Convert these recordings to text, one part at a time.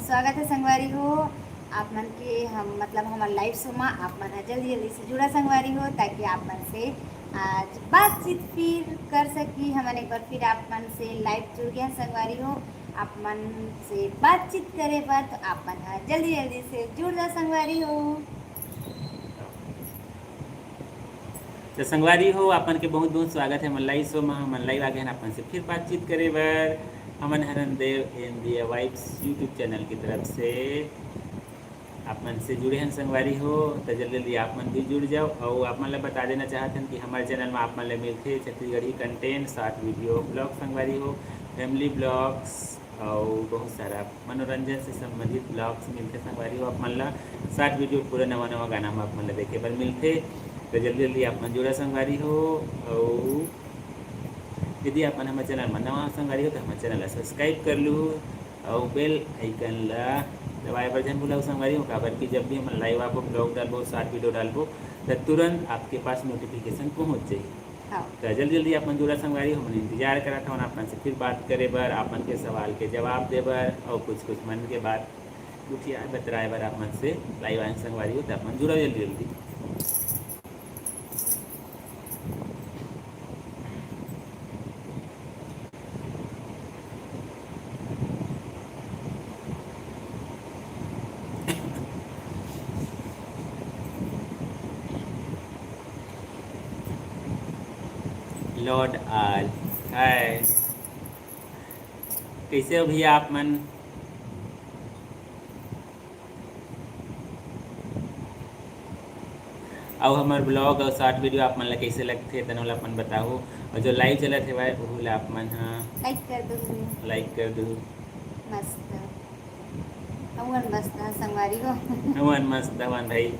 स्वागत है संगवारी हो। आप मन के हम मतलब हमारे लाइव शो में आप मन जल्दी जल्दी से जुड़ा संगवारी हो, ताकि आप मन से आज बातचीत फिर कर सकी। हमन एक बार फिर आप मन से लाइव जुड़ गया संगवारी हो। आप मन से बातचीत करे बात तो आप मन जल्दी जल्दी से जुड़ जा संगवारी हो। तो संगवारी हो अपन के बहुत बहुत स्वागत है मल्लाई शो में। मल्लाई आ गए अपन से फिर बातचीत करे बर। हमन हरन देव इन दी वाइब्स यूट्यूब चैनल की तरफ से आप मन से जुड़े हैं संगवारी हो। तो जल्दी जल्दी आप मन भी जुड़ जाओ। और आप मन ला बता देना चाहते हैं कि हमारे चैनल में आप मन ला मिलते Chhattisgarhi content, short video, blog संगवारी हो, फैमिली ब्लॉग्स और बहुत सारा मनोरंजन से संबंधित ब्लॉग्स मिलते संगवारी हो। आप मन ला शॉर्ट वीडियो पूरा नवा नवा गाना में आप मन ला देखे बर मिलते। तो जल्दी जल्दी आप मन जुड़ा संगवारी हो। और यदि आप हमारे चैनल में नवा संगवारी हो तो हमारे चैनल ला सब्सक्राइब कर लूँ और बेल आइकन ला दबाए बर जन भूला संगवारी हो। काबर कि जब भी हम लाइव आपको ब्लॉग डालबो, शॉर्ट वीडियो डालबो तो तुरंत आपके पास नोटिफिकेशन पहुँच जाए। तो जल्दी जल्दी आप जुड़ा संगवारी हो। मन इंतजार करा था अपन से फिर बात करे बर, आपन के सवाल के जवाब दे बर और कुछ मन के बात दुखिया बतराए बर आप मन से लाइव आए संगवारी हो। तो अपन जुड़ा जल्दी जल्दी। लॉर्ड आल हाय, कैसे हो भैया आप मन? और हमारे ब्लॉग और शॉर्ट वीडियो आप मन ला कैसे लगते तनो ला अपन बताओ। और जो लाइव चलत है वह ला आप मन लाइक कर दो, लाइक कर दो। मस्त अवन मस्त संगवारी हो। हवन मस्त हवन भाई।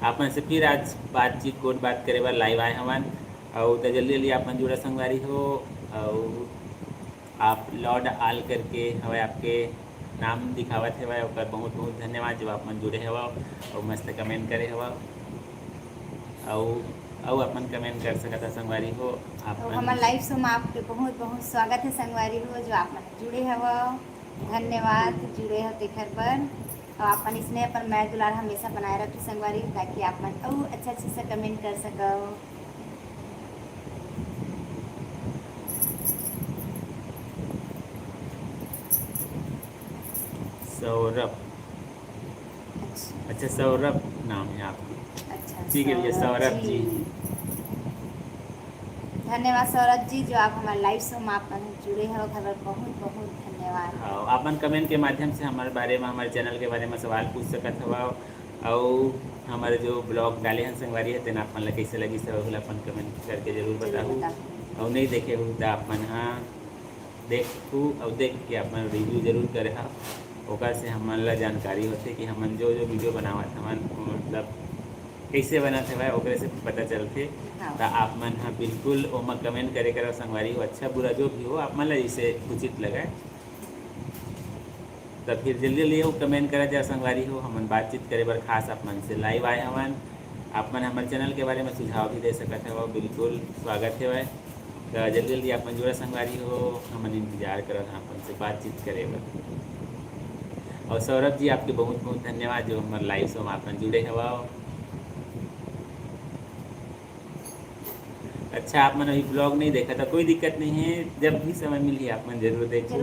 आप मन से फिर आज बातचीत कोट बात करे बार लाइव आए हवन। और तो जल्दी जल्दी आप मन जुड़ा संगवारी हो। और आप लॉर्ड आल करके हवा आपके नाम दिखावत है वह बहुत बहुत धन्यवाद जो आप मन जुड़े हवा और मस्त कमेंट करे हवा। और अपन कमेंट कर सकता संगवारी हो। आप हमारे लाइव शो में आपके बहुत बहुत स्वागत है संगवारी हो। जो आप मन जुड़े हवा धन्यवाद जुड़े हो तेखर पर। और अपन स्नेह पर मैं दुलार हमेशा बनाए रखी संगवारी, ताकि आप मन और अच्छा से कमेंट कर सको। सौरभ, अच्छा सौरभ नाम है आपकी। अच्छा ठीक है भैया सौरभ जी। धन्यवाद सौरभ जी, जो आप हमारे लाइव शो में आप जुड़े हो। खबर बहुत बहुत धन्यवाद। हाँ, अपन कमेंट के माध्यम से हमारे बारे में, हमारे चैनल के बारे में सवाल पूछ सकत हवा। और हमारे जो ब्लॉग डाले हैं संगवारी है तेना अपन ला कैसे लगी सब अपन कमेंट करके जरूर बताऊँ। और नहीं देखे हो तो आप मन हाँ देखू और देख के अपन रिव्यू जरूर करे। हाँ ओकर से हमन ला जानकारी होते कि हमन जो जो वीडियो बनावत हमन मतलब कैसे बनत है ओकरे से पता चलते। तो आप मन हाँ बिल्कुल ओमा कमेंट करे करो संगवारी हो। अच्छा बुरा जो भी हो आप मन ला जैसे उचित लगे तो फिर जल्दी जल्दी हो कमेंट करा जा संगवारी हो। हमन बातचीत करे बर खास आप मन से लाइव आए हमन। आप मन हमारे चैनल के बारे में सुझाव भी दे सकते हो, बिल्कुल स्वागत है। तो जल्दी जल्दी आप मन जुड़ा संगवारी हो। हमन इंतजार करो अपन से बातचीत करे बर। और सौरभ जी आपके बहुत बहुत धन्यवाद जो हमारे लाइव शो में आप जुड़े हवा। अच्छा आप मन अभी ब्लॉग नहीं देखा था, कोई दिक्कत नहीं है, जब भी समय मिली आप मन जरूर देखो।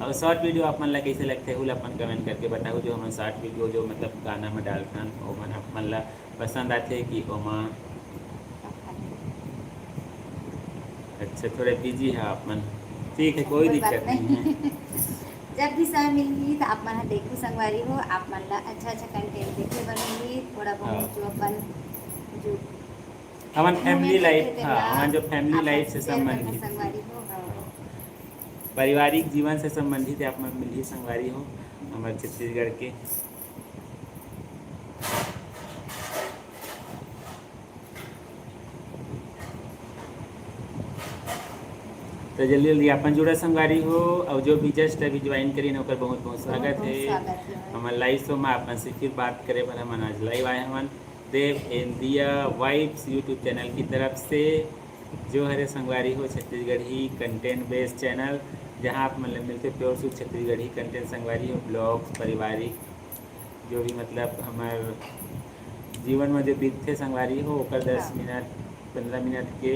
और शॉर्ट वीडियो आप मन ला कैसे लगते है अपन कमेंट करके बताओ। जो हम शॉर्ट वीडियो जो मतलब गाना में डालथन वो मन आप मन ला पसंद आते कि ओमा। अच्छा थोड़े बिजी है आप मन, ठीक है कोई दिक्कत नहीं है। जब भी समय मिली तो आप मन देखो संगवारी हो। आप मन ला अच्छा अच्छा कंटेंट देखे बर मिली। थोड़ा बहुत जो अपन जो हमारे फैमिली लाइफ, हाँ हमारे जो फैमिली लाइफ से संबंधित पारिवारिक जीवन से संबंधित आप मन मिली संगवारी हो हमारे छत्तीसगढ़ के। तो जल्दी जल्दी अपन जुड़ा संगवारी हो। और जो भी जस्ट अभी ज्वाइन करी ना बहुत बहुत स्वागत है। हमारे लाइव शो में अपन से फिर बात करे पर हम आज लाइव आए हमन देव इंडिया वाइब्स यूट्यूब चैनल की तरफ से। जो हरे संगवारी हो छत्तीसगढ़ी कंटेंट बेस्ड चैनल जहाँ आप मतलब मिलते प्योर शुद्ध छत्तीसगढ़ी कंटेंट संगवारी हो, ब्लॉग्स पारिवारिक जो भी मतलब हमार जीवन में जो बीतते संगवारी हो ओकर 10 हाँ मिनट 15 मिनट के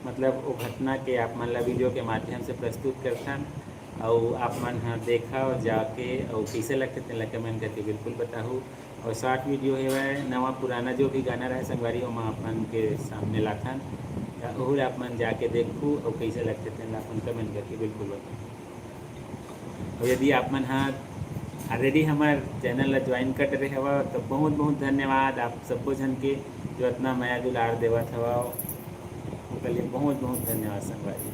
मतलब वो घटना के आप मन ला वीडियो के माध्यम से प्रस्तुत करथन और आप मन हाँ देखा और जाके और कैसे लगते तेन ला कमेंट करके बिल्कुल बताहू। और शॉर्ट वीडियो है नवा पुराना जो भी गाना रहे संगवारी ओमा अपन के सामने लाथन ओहू ला आप मन जाके देखू और कैसे लगते तेन ला अपन कमेंट करके बिल्कुल बताओ। और यदि आप मन हाँ ऑलरेडी हमार चैनल ला ज्वाइन कर रहे हवा तो बहुत बहुत धन्यवाद आप सबको जन के जो इतना माया दुलार देवत हवा ओकर लिए बहुत बहुत धन्यवाद संगवारी।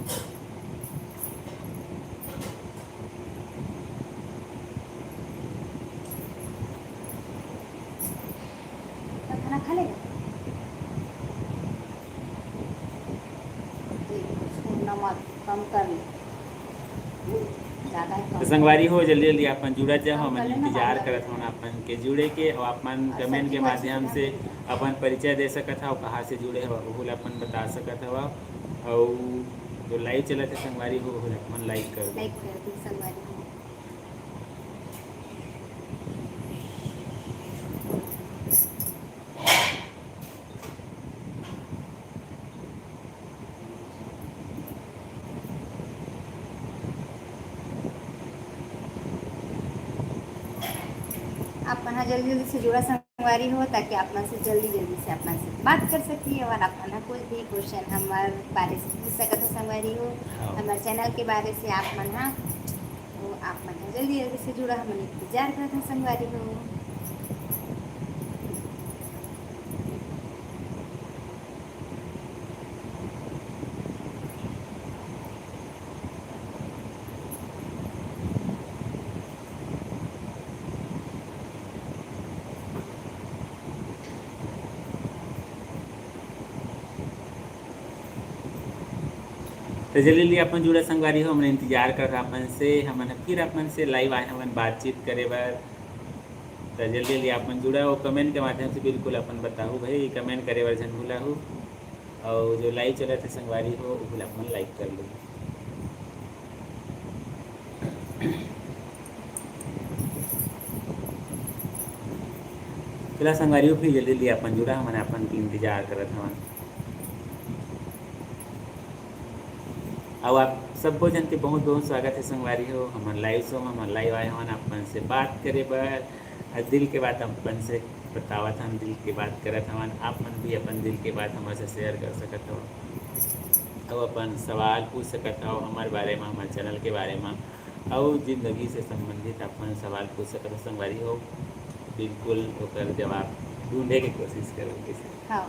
तो खाना खा लेगा जी, उसको नमक कम कर ले, ज़्यादा ही तो कम संगवारी हो जल्दी जल्दी अपन जुड़त जाओ कम हम कर लेना इंतजार बात करत हूँ अपन के जुड़े के और अपन और कमेंट सब्जी के भाजी माध्यम बना से देना। अपन परिचय दे सकत हवा कहाँ से जुड़े हवा ओहू ला अपन बता सकत हवा और जो लाइव चलत है संगवारी हो ओहू ला अपन लाइक कर दो। लाइक कर दी संगवारी हो। आप मन जल्दी जल्दी से जुड़ा संगवारी हो ताकि आप मन से जल्दी जल्दी से अपना से बात कर सकिए और आप मन कोई भी क्वेश्चन हमारे बारे से पूछ सकते हो संगवारी हो हाँ। हमारे चैनल के बारे से आप मन हाँ तो आप मन जल्दी जल्दी से जुड़ा हम इंतजार करते हैं संगवारी हो। तो जल्दी जल्दी अपन जुड़ा संगवारी हो हमने इंतजार कर रहा अपन से हमन फिर अपन से लाइव आए हमन बातचीत करे बर। तो जल्दी जल्दी अपन जुड़ा हो कमेंट के माध्यम से बिल्कुल अपन बताहू भाई कमेंट करे बर जन भूलाहू और जो लाइव चलत है संगवारी हो ओहू ला अपन लाइक कर लो। चला संगवारी हो फिर जल्दी जल्दी अपन जुड़ा हमन अपन के इंतजार करत हवन और आप सबको जन के बहुत बहुत स्वागत है संगवारी हो हमारे लाइव शो में हमारे लाइव आए हन अपन से बात करे बर और दिल के बात अपन से बतावत हम दिल के बात करत हवन आप मन भी अपन दिल के बात हमारे से शेयर कर सकत हो और अपन सवाल पूछ सकत हो हमारे बारे में हमारे चैनल के बारे में और जिंदगी से संबंधित अपन सवाल पूछ सकत हो संगवारी हो बिल्कुल ओकर जवाब ढूंढे के कोशिश करोगे। हाँ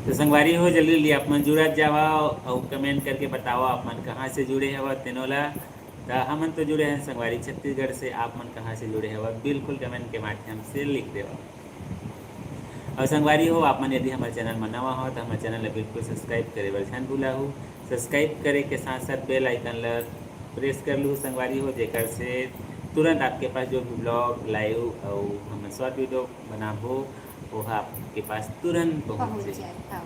तो संगवारी हो जल्दी जल्दी आप मन जुड़त जावा और कमेंट करके बताओ आप मन कहाँ से जुड़े हवा तेनोला। तो हमन तो जुड़े हैं संगवारी छत्तीसगढ़ से आप मन कहाँ से जुड़े हवा बिल्कुल कमेंट के माध्यम से लिख देवा। और संगवारी हो आप मन यदि हमारे चैनल में नवा हो तो हमारे चैनल ला बिल्कुल सब्सक्राइब करे बर झन भूलाहू। सब्सक्राइब करे के साथ साथ बेल आइकन ला प्रेस कर लूँ संगवारी हो जेकर से तुरंत आपके पास जो भी ब्लॉग लाइव और हम शॉर्ट वीडियो बनाबो वो आपके पास तुरंत पहुँच पहुँच जाए। जाए। हाँ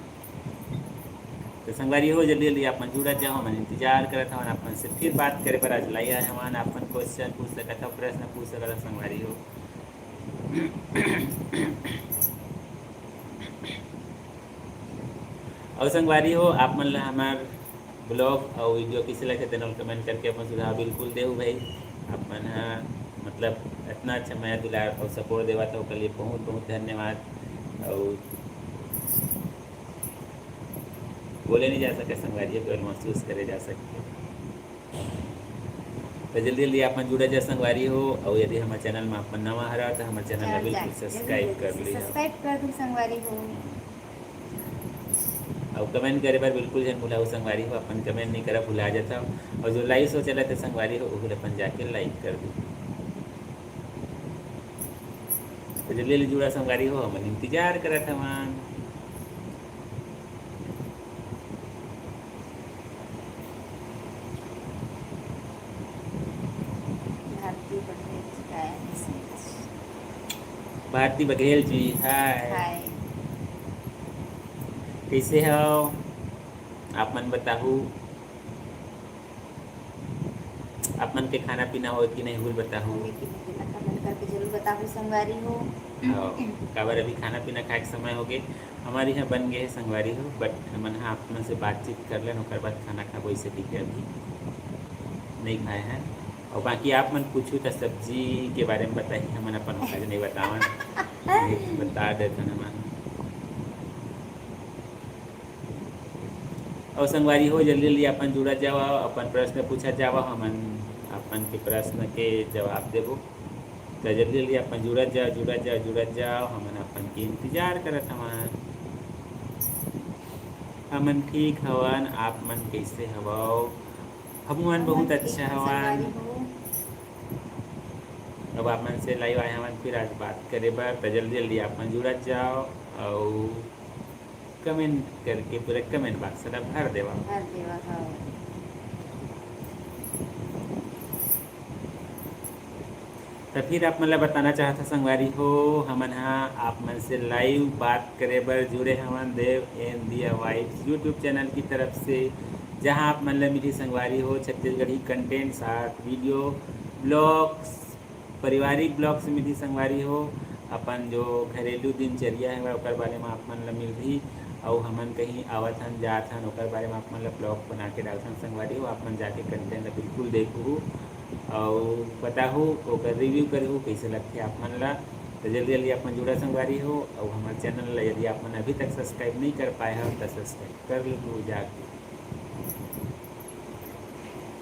तो संगवारी हो जल्दी जल्दी अपन जुड़त जाओ हम इंतजार करत हवन अपन से फिर बात करे पर आज लाइया हवन अपन क्वेश्चन पूछ सकत हो प्रश्न पूछ सकत हो संगवारी हो। और संगवारी हो आप मन ला हमार ब्लॉग और वीडियो किसी लगे तेनोल कमेंट करके अपन सुझाव बिल्कुल देहू भाई अपन मतलब इतना अच्छा माया दुलार और सपोर्ट देवा था उसके लिए बहुत बहुत धन्यवाद। और बोले नहीं जा सके संगवारी केवल महसूस करे जा सकते। तो जल्दी जल्दी अपन जुड़ा जा संगवारी हो। और यदि हमारे चैनल में अपन नवा हरा तो हमारे चैनल ला बिल्कुल सब्सक्राइब कर ली। सब्सक्राइब कर दूँ संगवारी हो। और कमेंट करे बार बिल्कुल जन भुलाओ संगवारी हो, अपन कमेंट नहीं करा भुला जाता हो। और जो लाइव शो चला थे संगवारी हो वो अपन जाके लाइक कर दो। तो जल्दी जल्दी जुड़ा संगवारी हो, हम इंतजार करा था वहाँ। भारती बघेल जी हाय। हाय। कैसे हो आप मन बताहू। आप मन के खाना पीना हो कि नहीं भूल बताहू। कमेंट करके जरूर बताओ संगवारी हो। काबर अभी खाना पीना खाए के समय हो गए हमारे यहाँ बन गए संगवारी हो। बट हमन हाँ आप से बातचीत कर लें और बाद खाना खा वैसे ठीक है, अभी नहीं खाए हैं। और बाकी आप मन पूछू तो सब्जी के बारे में बताइए, हमन अपन आज नहीं बतावन बता देते हमन। और संगवारी हो जल्दी जल्दी अपन जुड़ा जाओ, अपन प्रश्न पूछा जाओ, हमन अपन के प्रश्न के जवाब देवो। तो जल्दी जल्दी अपन जुड़त जाओ हमन अपन के इंतजार करत हवन। हमन ठीक हवन, आप मन कैसे हवो। हमन बहुत अच्छा हवन। अब आप मन से लाइव आए हवन फिर आज बात करे बार। तो जल्दी जल्दी अपन जुड़त जाओ और कमेंट करके पूरे कमेंट बॉक्स ला भर देवा। तो फिर आप मतलब बताना चाहता संगवारी हो हमन हाँ आप मन से लाइव बात करे बर जुड़े हवन देव एंड दिया वाइब्स यूट्यूब चैनल की तरफ से, जहाँ आप मन मिली संगवारी हो छत्तीसगढ़ी कंटेंट साथ वीडियो ब्लॉग्स पारिवारिक ब्लॉग से मिली संगवारी हो। अपन जो घरेलू दिनचर्या है ओकर बारे में आप मन मिलही। और हमन कहीं आवत हन जात हन ओकर बारे में आप मन ब्लॉग बना के डालथन संगवारी हो। आप मन जाके कंटेंट बिल्कुल देखू और बताहू ओकर रिव्यू करहू कैसे लगते आप मन ला। तो जल्दी जल्दी आप मन जुड़ा संगवारी हो। और हमारे चैनल ला यदि आप मन अभी तक सब्सक्राइब नहीं कर पाए हो तो सब्सक्राइब कर लो जाके।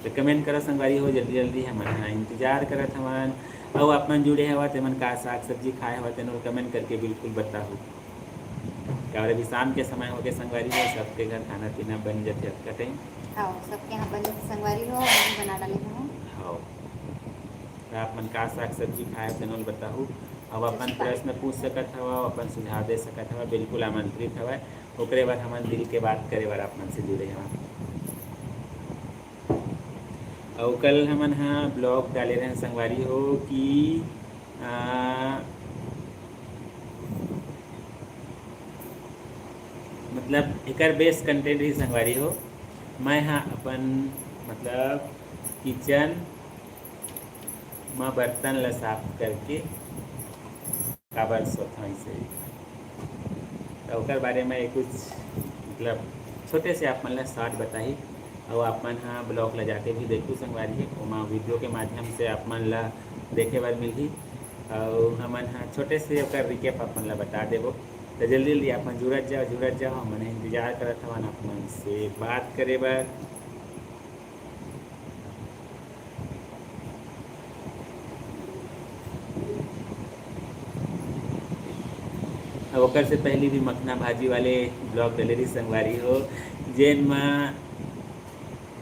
तो कमेंट करो संगवारी हो जल्दी जल्दी, हमन हाँ इंतजार करत हवन। और आप मन जुड़े हवा तेमन का साग सब्जी खाए हवा तेन कमेंट करके बिल्कुल बताहू। क्या अभी शाम के समय हो गए संगवारी हो, सबके घर खाना पीना बन जाते आपका टाइम। हाँ सबके यहाँ बन जाते संगवारी हो, मैं बना डाली हूँ। हाँ तो आप मन का साग सब्जी खाए तेन बताहू। अब अपन प्रश्न पूछ सकत हवा, अपन सुझाव दे सकत हवा, बिल्कुल आमंत्रित हवा। ओकरे बाद हमन दिल के बात करे बार आप मन से जुड़े हवा। और कल हमन हाँ ब्लॉग डाले रहे संगवारी हो कि मतलब एकर बेस्ट कंटेंट ही संगवारी हो। मैं हाँ अपन मतलब किचन में बर्तन ला साफ करके काबर सोता ऐसे। तो ओकर बारे में कुछ मतलब छोटे से आप मन ला शॉर्ट बताही। और आप मन हाँ ब्लॉग ला जाके भी देखू संगवारी है, वहाँ वीडियो के माध्यम से आप मन ला देखे बार मिलही। और हमन हाँ छोटे से ओकर रिकेप आप मन ला बता देवो। तो जल्दी जल्दी आप मन जुड़त जाओ हमन इंतजार करत हवन आप मन से बात करे बार। अब ओकर से पहले भी मखना भाजी वाले ब्लॉग डलेरी संगवारी हो, जेन में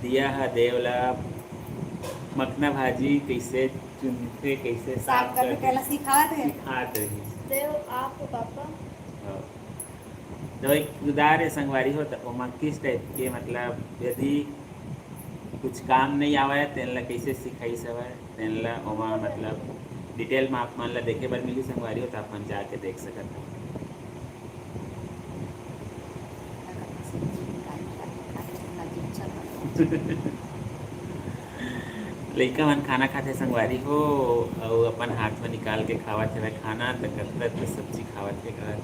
दिया है देवला मखना भाजी कैसे चुनते कैसे साफ करते सिखात रही देव आप पापा। तो एक उदार है संगवारी हो। तो ओमा किस टाइप के मतलब यदि कुछ काम नहीं आवा तेन ला कैसे सिखाई सब तेन ला ओमा मतलब डिटेल में आप मन ला देखे बार मिली संगवारी हो। तो आप मन जाके देख सकत हो। लइका मन खाना खाते संगवारी हो और अपन हाथ में निकाल के खावत है खाना। तो कतरत में सब्जी खावत है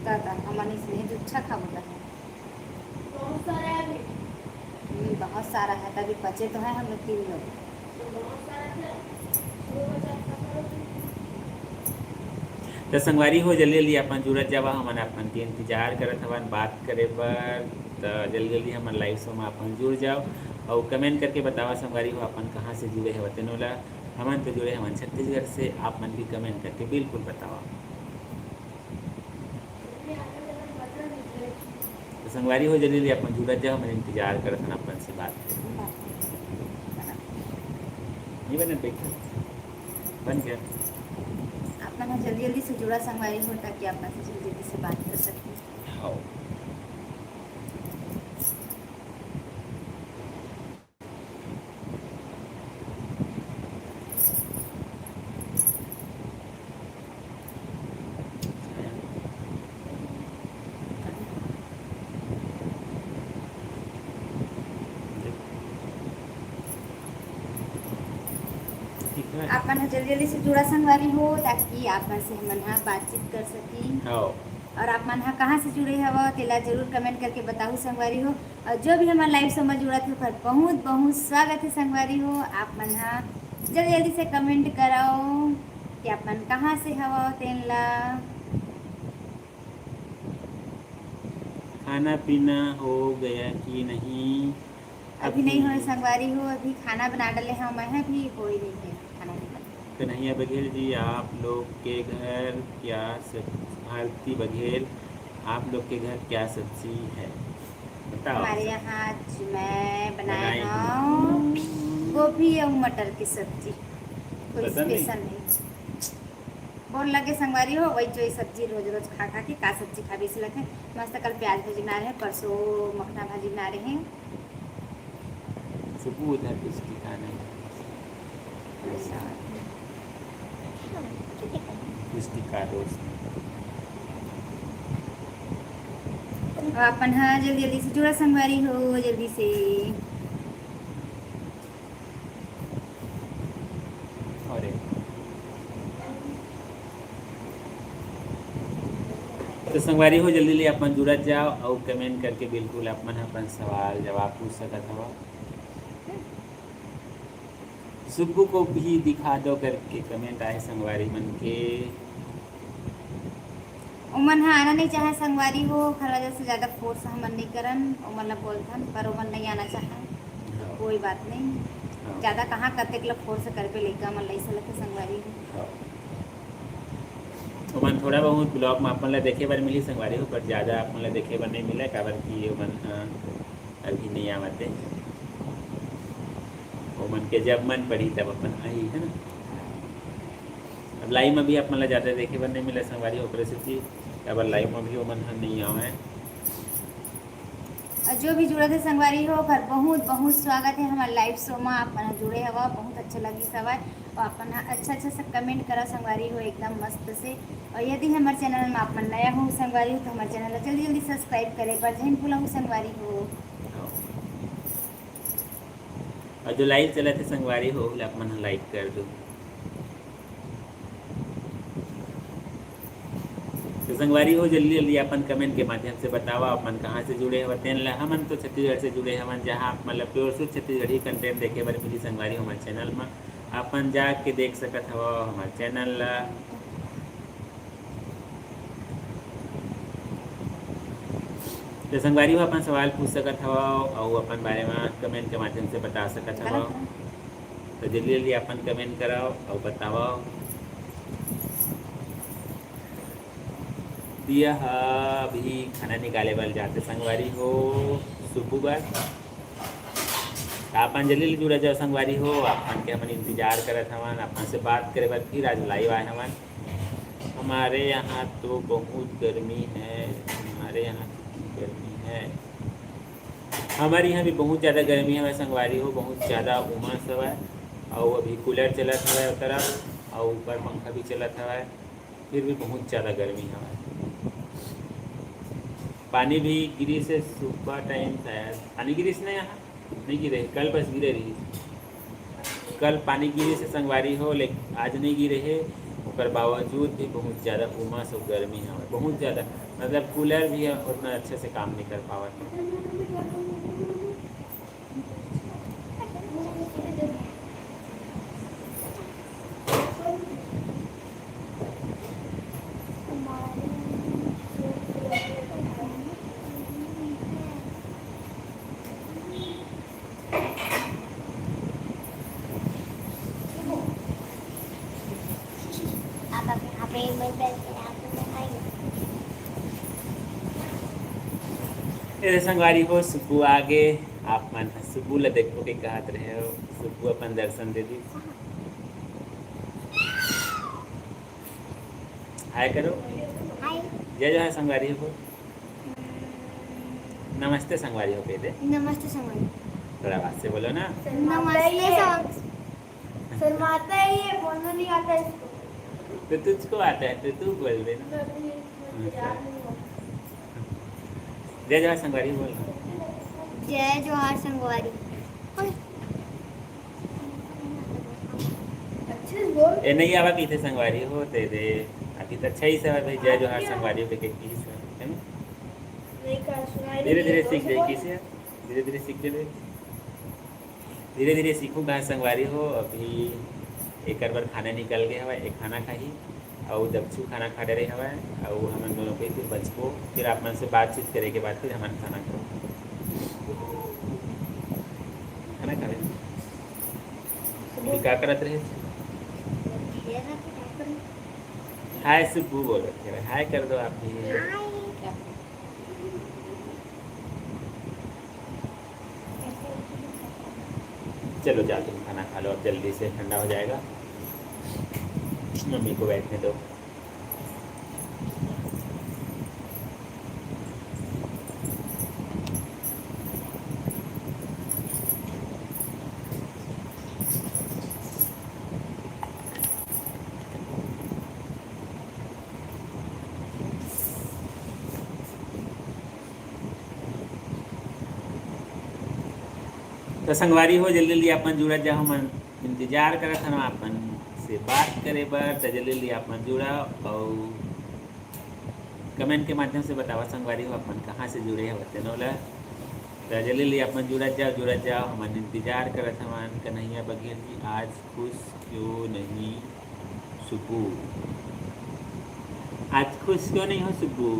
दादा हमन इसमें अच्छा खावता है बहुत सारे अभी बहुत सारा है, तभी बचे तो है हम लोग 3 लोग। बहुत सारे थे वो बचा तो संगवारी हो जल्दी जल्दी अपन जुड़त जावा, हमन अपन के इंतजार करत हवन बात करे पर। तो जल्दी जल्दी हमन लाइव शो में अपन जुड़ जाओ। और कमेंट करके बतावा संगवारी हो अपन कहाँ से जुड़े हैं वतनोला। हमन तो जुड़े हमन छत्तीसगढ़ से। आप मन भी कमेंट करके बिल्कुल बतावा। तो संगवारी हो जल्दी जल्दी अपन जुड़त जाओ। मैं इंतजार करत हन अपन से बात करे। नहीं बने देखा बन गया। आप मन जल्दी जल्दी से जुड़ा संगवारी हो ताकि आप मन से जल्दी जल्दी से बात कर सकें। हाँ आप मन जल्दी जल्दी से जुड़ा संगवारी हो ताकि आप मन से हमन हा बातचीत कर सकी। हाँ और आप मन हा कहाँ से जुड़े हव तेला जरूर कमेंट करके बताओ संगवारी हो। और जो भी हमारे लाइव शो में जुड़ा थे पर बहुत बहुत स्वागत है संगवारी हो। आप मन हा जल्दी जल्दी से कमेंट कराओ कि आप मन कहाँ से हव तेन ला। खाना पीना हो गया कि नहीं? अभी नहीं हो संगवारी हो। अभी खाना बना डाले हैं मैं भी हो ही नहीं है खाना निकल। कन्हैया बघेल जी, आप लोग के घर क्या भारती बघेल, आप लोग के घर क्या सब्जी है बताओ। हमारे यहाँ आज मैं बनाया बनाई हूँ गोभी और मटर की सब्जी। कोई पता नहीं। स्पेशल नहीं बोल लगे संगवारी हो। वही जो सब्जी रोज रोज खा खा के का सब्जी खा भी लगे। मस्त कल प्याज भाजी बना रहे हैं, परसों मखना भाजी बना रहे हैं। सुबह उधर कुछ ठिकाना अच्छा कुछ टिका रोज। और अपन हाँ जल्दी जल्दी से जुड़ा संगवारी हो जल्दी से। अरे तो संगवारी हो जल्दी जल्दी अपन जुड़त जाओ और कमेंट करके बिल्कुल अपन अपन सवाल जवाब पूछ सकत हवा। सुब्बू को भी दिखा दो करके कमेंट आए संगवारी मन के। उमन हाँ आना नहीं चाहे संगवारी हो। खरा जैसे ज़्यादा फोर्स हमन नहीं करन उमन ला बोलथन पर उमन नहीं आना चाहे तो कोई बात नहीं। ज़्यादा कहाँ करते के फोर्स कर पे लेकर मन लई सलते संगवारी हो। तो मन थोड़ा बहुत ब्लॉग में अपन ला देखे बर मिली संगवारी हो पर ज़्यादा अपन ला देखे बर नहीं मिला काबर कि मन अभी नहीं आवते। वो मन के जब मन पड़ी तब अपन आई है ना। अब लाइव में भी अपन ला ज़्यादा देखे बर नहीं मिला संगवारी हो से थी अब लाइव में भी वो मन नहीं आवे। और जो भी जुड़े थे संगवारी हो पर बहुत बहुत स्वागत है हमारे लाइव शो में। आप जुड़े हवा बहुत अच्छा लगी सवाल और अपन अच्छा अच्छा से कमेंट करा संगवारी हो एकदम मस्त से। और यदि हमारे चैनल में आप मन नया हो संगवारी हो तो हमारे चैनल जल्दी जल्दी सब्सक्राइब करे पर जैन भूला हो संगवारी हो। और जो लाइव चला थे संगवारी हो अपन लाइक कर दो। तो संगवारी हो जल्दी जल्दी अपन कमेंट के माध्यम से बतावा अपन कहाँ से जुड़े हैं तेन ला। हमन तो छत्तीसगढ़ से जुड़े हमन जहाँ मतलब प्योर शुद्ध छत्तीसगढ़ी कंटेंट देखे बर मिली संगवारी हो हमारे चैनल में। अपन जाके देख सकत हवा हमारे चैनल ला। तो संगवारी हो अपन सवाल पूछ सकत हवा और अपन बारे में कमेंट के माध्यम से बता सकत हवा। तो जल्दी जल्दी अपन कमेंट कराओ और बताओ। दिया अभी खाना निकाले वाले जाते संगवारी हो सुबह बार। अपन जल्दी जुड़ा जाओ संगवारी हो। अपन के हमन इंतजार करत हवन अपन से बात करे बाद फिर आज लाइव आए हवन। हमारे यहाँ तो बहुत गर्मी है। हमारे यहाँ गर्मी है। हमारे यहाँ भी बहुत ज़्यादा गर्मी है संगवारी हो। बहुत ज़्यादा उमस है और अभी कूलर चलत है तरफ और ऊपर पंखा भी चलत है फिर भी बहुत ज़्यादा गर्मी है। पानी भी गिरी से सुबह टाइम शायद पानी गिरी से यहाँ नहीं गिरे कल बस गिरे रही। कल पानी गिरे से संगवारी हो लेकिन आज नहीं गिरे है। उसके बावजूद भी बहुत ज़्यादा उमस और गर्मी है बहुत ज़्यादा मतलब कूलर भी है उतना अच्छे से काम नहीं कर पावा। ये संगवारी हो सुबह आगे आप मन सुबह ला देखो के कहत रहे हो सुबह अपन दर्शन दे दी हाय करो हाय जय जय संगवारी हो नमस्ते संगवारी हो कह दे नमस्ते संगवारी थोड़ा आवाज से बोलो ना नमस्ते शर्माता है ये, बोलना नहीं आता इसको। तो तुझको आता है तो तू बोल दे ना जय जय संगवारी बोल जय जोहार संगवारी अच्छे से बोल। ए नहीं आवा की थे संगवारी हो ते दे अभी तो अच्छा ही से भाई जय जोहार संगवारी हो के की से नहीं कर सुनाई धीरे धीरे नहीं सीख दिया, जाए किसे धीरे धीरे सीख जाए धीरे धीरे सीखूँ कहाँ संगवारी हो अभी एक बार खाना निकल गया हवा एक खाना खाही और दक्षु खाना खा रहे हवा और हम दोनों के फिर बचको फिर आप मन से बातचीत करे के बाद फिर हमारे खाना खाओ खाना खा रहे अभी क्या करत रहे हाय सुबू बोल रहे हाय कर दो आप भी चलो जा तुम खाना खा लो अब जल्दी से ठंडा हो जाएगा मम्मी को बैठने दो तो संगवारी हो जल्दी जल्दी अपन जुड़त जाओ मन इंतजार करत हन अपन से बात करे बर तो जल्दी जल्दी अपन जुड़ा और कमेंट के माध्यम से बतावा संगवारी हो अपन कहाँ से जुड़े हैं बतनोला तो जल्दी जल्दी अपन जुड़त जाओ हमन इंतजार करत हन कन्हैया बघेल जी आज खुश क्यों नहीं सुबू आज खुश क्यों नहीं हो सुबू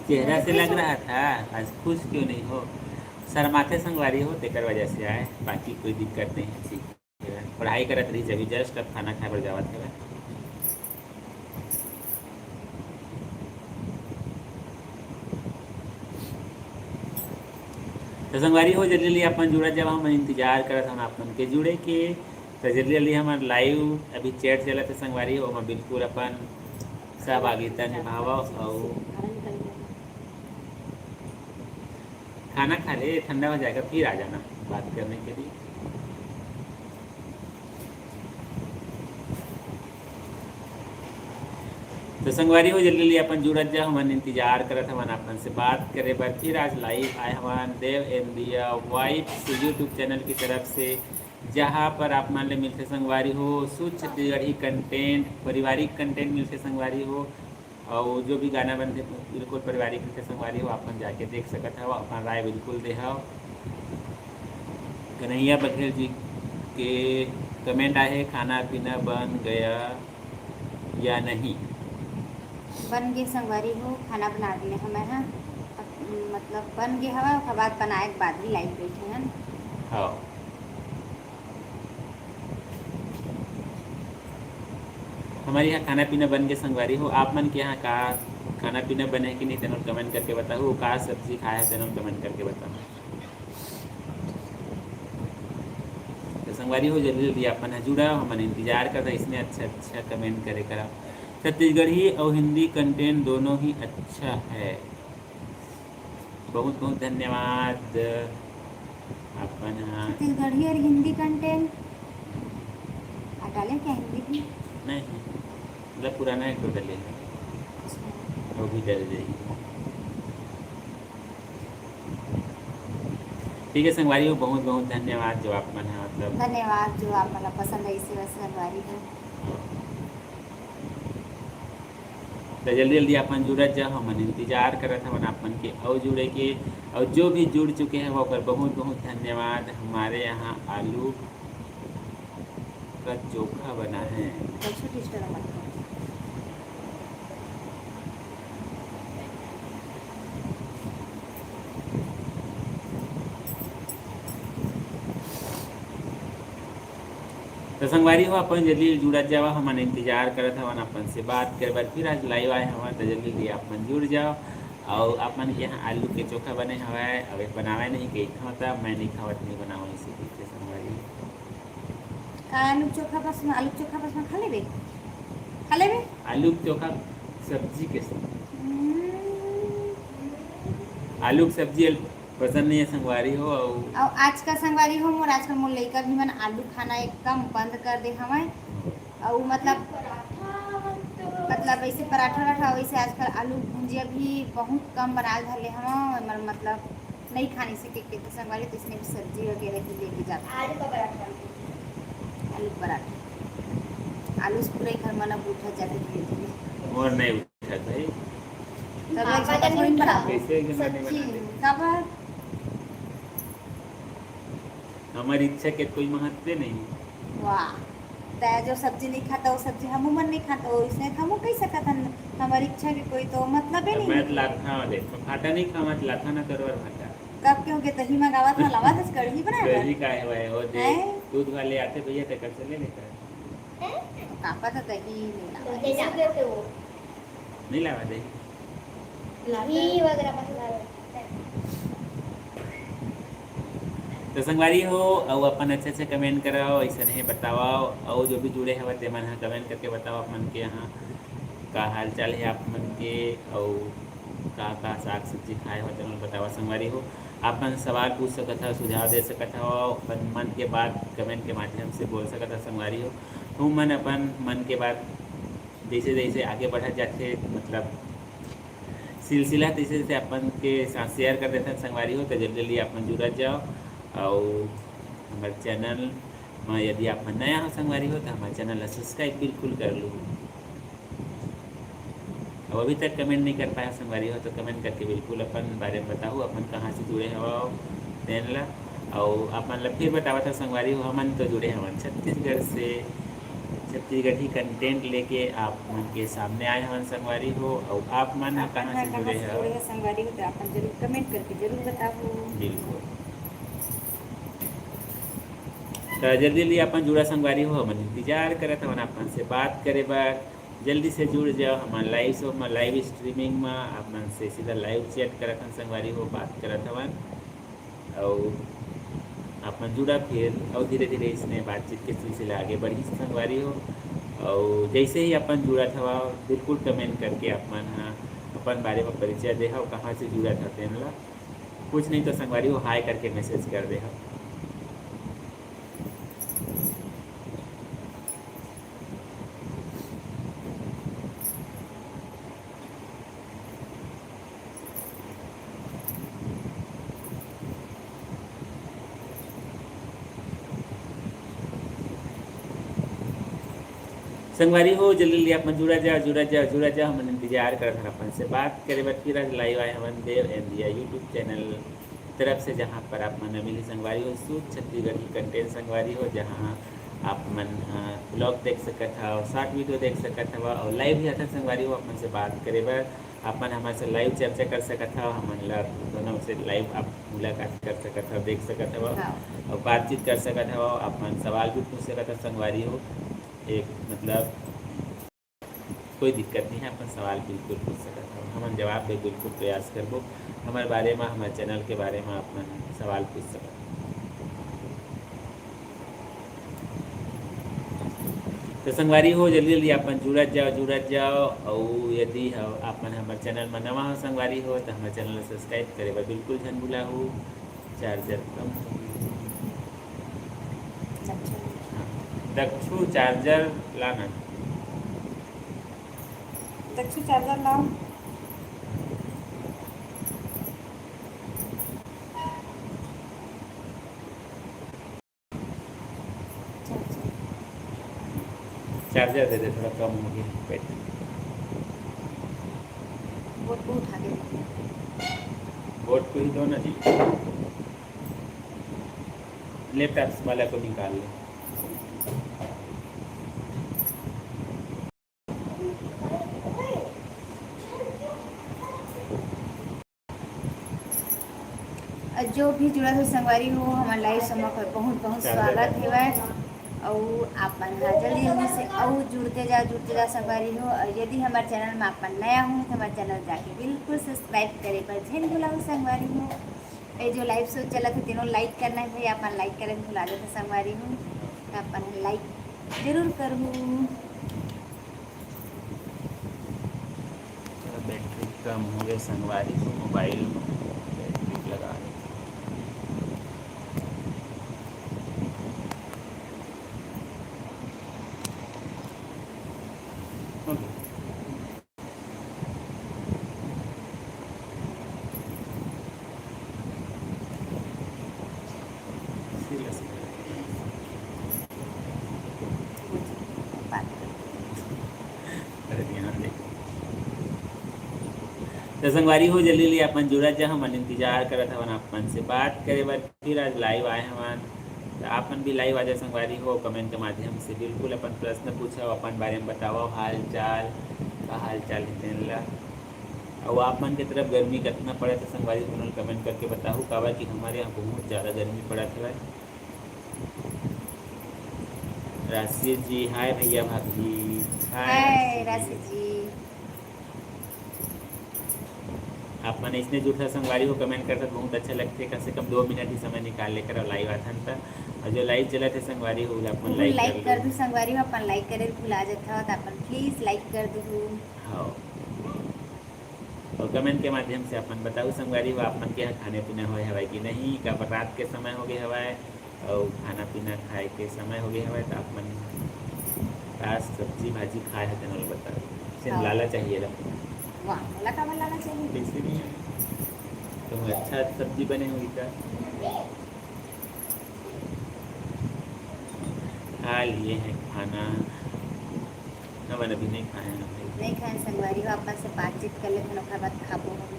चेहरा से लग रहा था आज खुश क्यों नहीं हो शर्माते संगवारी हो तेकर वजह से आए बाकी कोई दिक्कत नहीं है ठीक है पढ़ाई करत रही जब जस्ट अब खाना खाए पर जावत है तो संगवारी हो जल्दी जल्दी अपन जुड़ा जब हम इंतजार करत हम अपन के जुड़े के तो जल्दी जल्दी हमार लाइव अभी चैट चलत है संगवारी हो हम बिल्कुल अपन सहभागिता निभावा और खाना खा ले ठंडा हो जाएगा फिर आ जाना बात करने के लिए तो संगवारी हो जल्दी जल्दी अपन जुड़त जा हमन इंतजार करत हमन अपन से बात करे बर फिर आज लाइव आए हमारे देव इंडिया वाइब्स यूट्यूब चैनल की तरफ से जहाँ पर आप मान ले मिलते संगवारी हो शुद्ध छत्तीसगढ़ी कंटेंट पारिवारिक कंटेंट मिलते संगवारी हो और जो भी गाना बनते बिल्कुल पारिवारिक मिलते संगवारी हो अपन जाके देख सकत हो अपन राय बिल्कुल दे हो कन्हैया बघेल जी के कमेंट आए खाना पीना बन गया या नहीं बन गए संगवारी हो खाना बना दिए हमें हाँ मतलब बन गए हवा उसके बाद बनाए के बाद भी लाइव बैठे हैं हाँ हमारे यहाँ खाना पीना बन के संगवारी हो आप मन के यहाँ का खाना पीना बने कि नहीं तेनों कमेंट करके बताओ का सब्जी खाया है तेनों कमेंट करके बताओ तो संगवारी हो जल्दी जल्दी आप मन जुड़ा हमन इंतजार करता इसमें अच्छा अच्छा कमेंट करे करा छत्तीसगढ़ी और हिंदी कंटेंट दोनों ही अच्छा है बहुत बहुत धन्यवाद अपन हाँ छत्तीसगढ़ी और हिंदी कंटेंट डालें क्या हिंदी भी नहीं मतलब पुराना एक तो डले वो भी डल जाएगी ठीक है संगवारी हो बहुत बहुत धन्यवाद जो आप मन है मतलब धन्यवाद जो आप मला पसंद है इसी वजह संगवारी हो तो जल्दी जल्दी अपन जुड़त जा हमन इंतजार करत हमन अपन के और जुड़े के और जो भी जुड़ चुके हैं वो पर बहुत बहुत धन्यवाद हमारे यहाँ आलू का चोखा बना है तो संगवारी हो अपन जल्दी जुड़त जावा हमन इंतजार करत हवन अपन से बात कर बार फिर आज लाइव आए हवन तो जल्दी अपन जुड़ जाओ और अपन के यहाँ आलू के चोखा बने हवाए अब बनावे नहीं के खाता मैं नहीं खावत नहीं बनावा इसी के संगवारी आलू चोखा बस में खा लेबे खा लेबे आलू के चोखा सब्जी के संग हम्म, आलू की सब्जी पसंद नहीं है संगवारी हो और आज का संगवारी हो और आजकल मोर लइका भी मन आलू खाना एकदम बंद कर दे हमें और मतलब ऐसे पराठा वराठा वैसे आजकल आलू भुजिया भी बहुत कम बना धले हम मतलब नहीं खाने से के तो संगवारी तो इसने भी सब्जी वगैरह भी लेके जाते आलू का पराठा आलू के पराठा आलू से पूरा घर मन अब उठा जाते धीरे धीरे और नहीं उठा भाई तब एक पापा छोटा तो थोड़ी नहीं बना कैसे एक जन नहीं सच्ची बना दे कब हमारी इच्छा के कोई महत्व नहीं वाह तो जो सब्जी नहीं खाता वो सब्जी हम मन नहीं खाता वो इसने हम कही सकत हन हमारी इच्छा के कोई तो मतलब ही मैं नहीं तो लाथा वाले तो फाटा नहीं खावा तो लाथा ना करो और फाटा कब क्यों के दही मंगावत ना लावा तो कढ़ी बनाया दही का है वो दे हैं? दूध वाले आते भैया टेकर से ले लेकर पापा तो दही नहीं तो लावा जैसे देते वो नहीं लावा दही घी वगैरह मसाला तो संगवारी हो और अपन अच्छे से कमेंट कराओ ऐसा नहीं बताओ और जो भी जुड़े हवा ते मन हाँ कमेंट करके बताओ आप मन के यहाँ का हाल चाल है आप मन के और का साग सब्जी खाए हो तो बताओ संगवारी हो अपन सवाल पूछ सकत हो सुझाव दे सकत हो अपन मन के बात कमेंट के माध्यम से बोल सकत हो संगवारी हो तुम मन अपन मन के बात जैसे जैसे आगे बढ़त जाते मतलब सिलसिला तैसे जैसे अपन के साथ शेयर कर देते संगवारी हो तो जल्दी जल्दी अपन जुड़त जाओ और हमारे चैनल में यदि आप नया हो संगवारी हो तो हमारे चैनल सब्सक्राइब बिल्कुल कर लो और अभी तक कमेंट नहीं कर पाया संगवारी हो तो कमेंट करके बिल्कुल अपन बारे में बताओ अपन कहाँ से जुड़े हो देन ला और अपन ला फिर बतावा था संगवारी हो हमन तो जुड़े हवन छत्तीसगढ़ से छत्तीसगढ़ी कंटेंट लेके आप मन के सामने आए हवन संगवारी हो और आप मन कहाँ से जुड़े हो संगवारी हो तो आप जरूर कमेंट करके जरूर बताओ बिल्कुल तो जल्दी जल्दी अपन जुड़ा संगवारी हो हम इंतजार करत हवन अपन से बात करे बार जल्दी से जुड़ जाओ हमारे लाइव शो में लाइव स्ट्रीमिंग में अपन से सीधा लाइव चैट करत हन संगवारी हो बात करत हवन और अपन जुड़ा फिर और धीरे धीरे इसमें बातचीत के सिलसिला आगे बढ़ी संगवारी हो और जैसे ही अपन जुड़ा था बिल्कुल कमेंट करके अपन अपन बारे में परिचय दे हो कहाँ से जुड़ा था तेन ला कुछ नहीं तो संगवारी हो हाय करके मैसेज कर दे हो संगवारी हो जल्दी जल्दी अपन जुड़ा जाओ हम इंतजार कर रहे अपन से बात करे बात फिर लाइव आए हमन देव इंडिया यूट्यूब चैनल तरफ से जहाँ पर आप मन मिली संगवारी हो शुद्ध छत्तीसगढ़ की कंटेंट संगवारी हो जहाँ आप मन ब्लॉग देख सकत हो शॉर्ट वीडियो देख सकत हो और लाइव भी आता संगवारी हो अपन से बात करे बर अपन हमारे से लाइव चर्चा कर सकत हो हमन ला दोनों से लाइव आप मुलाकात कर सकत हो देख सकत हो और बातचीत कर सकत हो अपन सवाल भी पूछ सकत हो संगवारी हो एक मतलब कोई दिक्कत नहीं है अपन सवाल बिल्कुल पूछ सकते हो हम जवाब दे बिल्कुल प्रयास करबो हमारे बारे में हमारे चैनल के बारे में अपन सवाल पूछ सकते तो संगवारी हो जल्दी जल्दी अपन जुड़त जाओ और यदि अपन हमारे चैनल में नवा हो संगवारी हो तो हमारे चैनल सब्सक्राइब करे बा बिल्कुल झन भूला हो चार्जर कम दक्षु चार्जर लाना दक्षु चार्जर लाओ चार्जर दे दे थोड़ा कम हो गया बैटरी बोर्ड को उठा के बोर्ड को ही दो ना जी लैपटॉप वाला को निकाल ले जो भी जुड़ा हुआ संगवारी हो हमारे लाइव समय पर बहुत बहुत स्वागत है और आप मन हाँ जल्दी जल्दी से और जुड़ते जाओ संगवारी हो। और यदि हमारे चैनल में आप मन नया हूँ तो हमारे चैनल जाके बिल्कुल सब्सक्राइब करे पर झेल भुलाओ संगवारी हो। ये जो लाइव शो चला था तीनों लाइक करना है भाई, आप मन लाइक करें भुला जाते संगवारी हो तो आप मन लाइक जरूर करूँ। बैटरी कम हो गया संगवारी को, मोबाइल बैटरी लगा दे। तो संगवारी हो जल्दी जल्दी अपन जुड़ा जा, हमन इंतजार करत हवन अपन से बात करे बर। फिर आज लाइव आए हवन तो आपन भी लाइव आ जाए संगवारी हो। कमेंट के माध्यम से बिल्कुल अपन प्रश्न पूछो, अपन बारे में बताओ हाल चाल, का हाल चाल है तेन ला। और आप मन के तरफ गर्मी कितना पड़ा था संगवारी को कमेंट करके बताओ, काबर कि हमारे यहाँ बहुत ज़्यादा गर्मी पड़ा था। राशि जी हाय भैया भाभी, हाय राशि जी। आप मन इसने जुटा संगवारी को कमेंट करते बहुत अच्छा लगते। कम से कम 2 मिनट ही समय निकाल लेकर लाइव आथन था। और जो लाइव चला थे संगवारी हो अपन लाइक कर दू संगवारी हो, अपन लाइक करे भुला जाता तो अपन प्लीज लाइक कर दू। हाँ, और कमेंट के माध्यम से अपन बताओ संगवारी हो अपन के यहाँ खाने पीना होए हवाई कि नहीं, का रात के समय हो गए हवाए और खाना पीना खाए के समय हो गए हवाए तो आप मन का सब्जी भाजी खाए है तेन बताओ। सिर्फ लाला चाहिए ला वाह मला का लाना चाहिए कैसे नहीं है तो अच्छा सब्जी बने हुई था खा लिए हैं खाना। हमन अभी नहीं खाए हैं, नहीं खाए संगवारी हो, अपन से बातचीत कर ले ओकर बाद खाबो हम।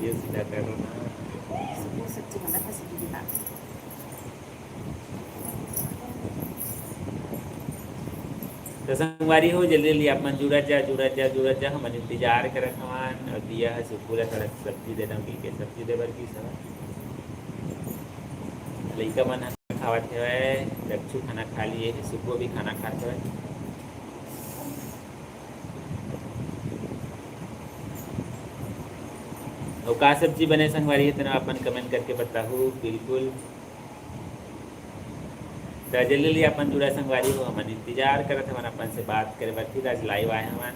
ये सीधा करो ना वो सच्ची मतलब है सच्ची बात। तो संगवारी हो जल्दी जल्दी आप मन जुड़ा जा हमन इंतजार करत हवन। और दिया है सुखुला थोड़ा सब्जी दे दम के सब्जी दे बर की सब लइका मन खावत है। लच्छू खाना खा लिए, सुखो भी खाना खाते है। और का सब्जी बने संगवारी है तेना अपन कमेंट करके बताओ बिल्कुल। तो जल्दी अपन जुड़ा संगवारी हो, हमन इंतजार करत हवन अपन से बात करे बर। फिर आज लाइव आए हवन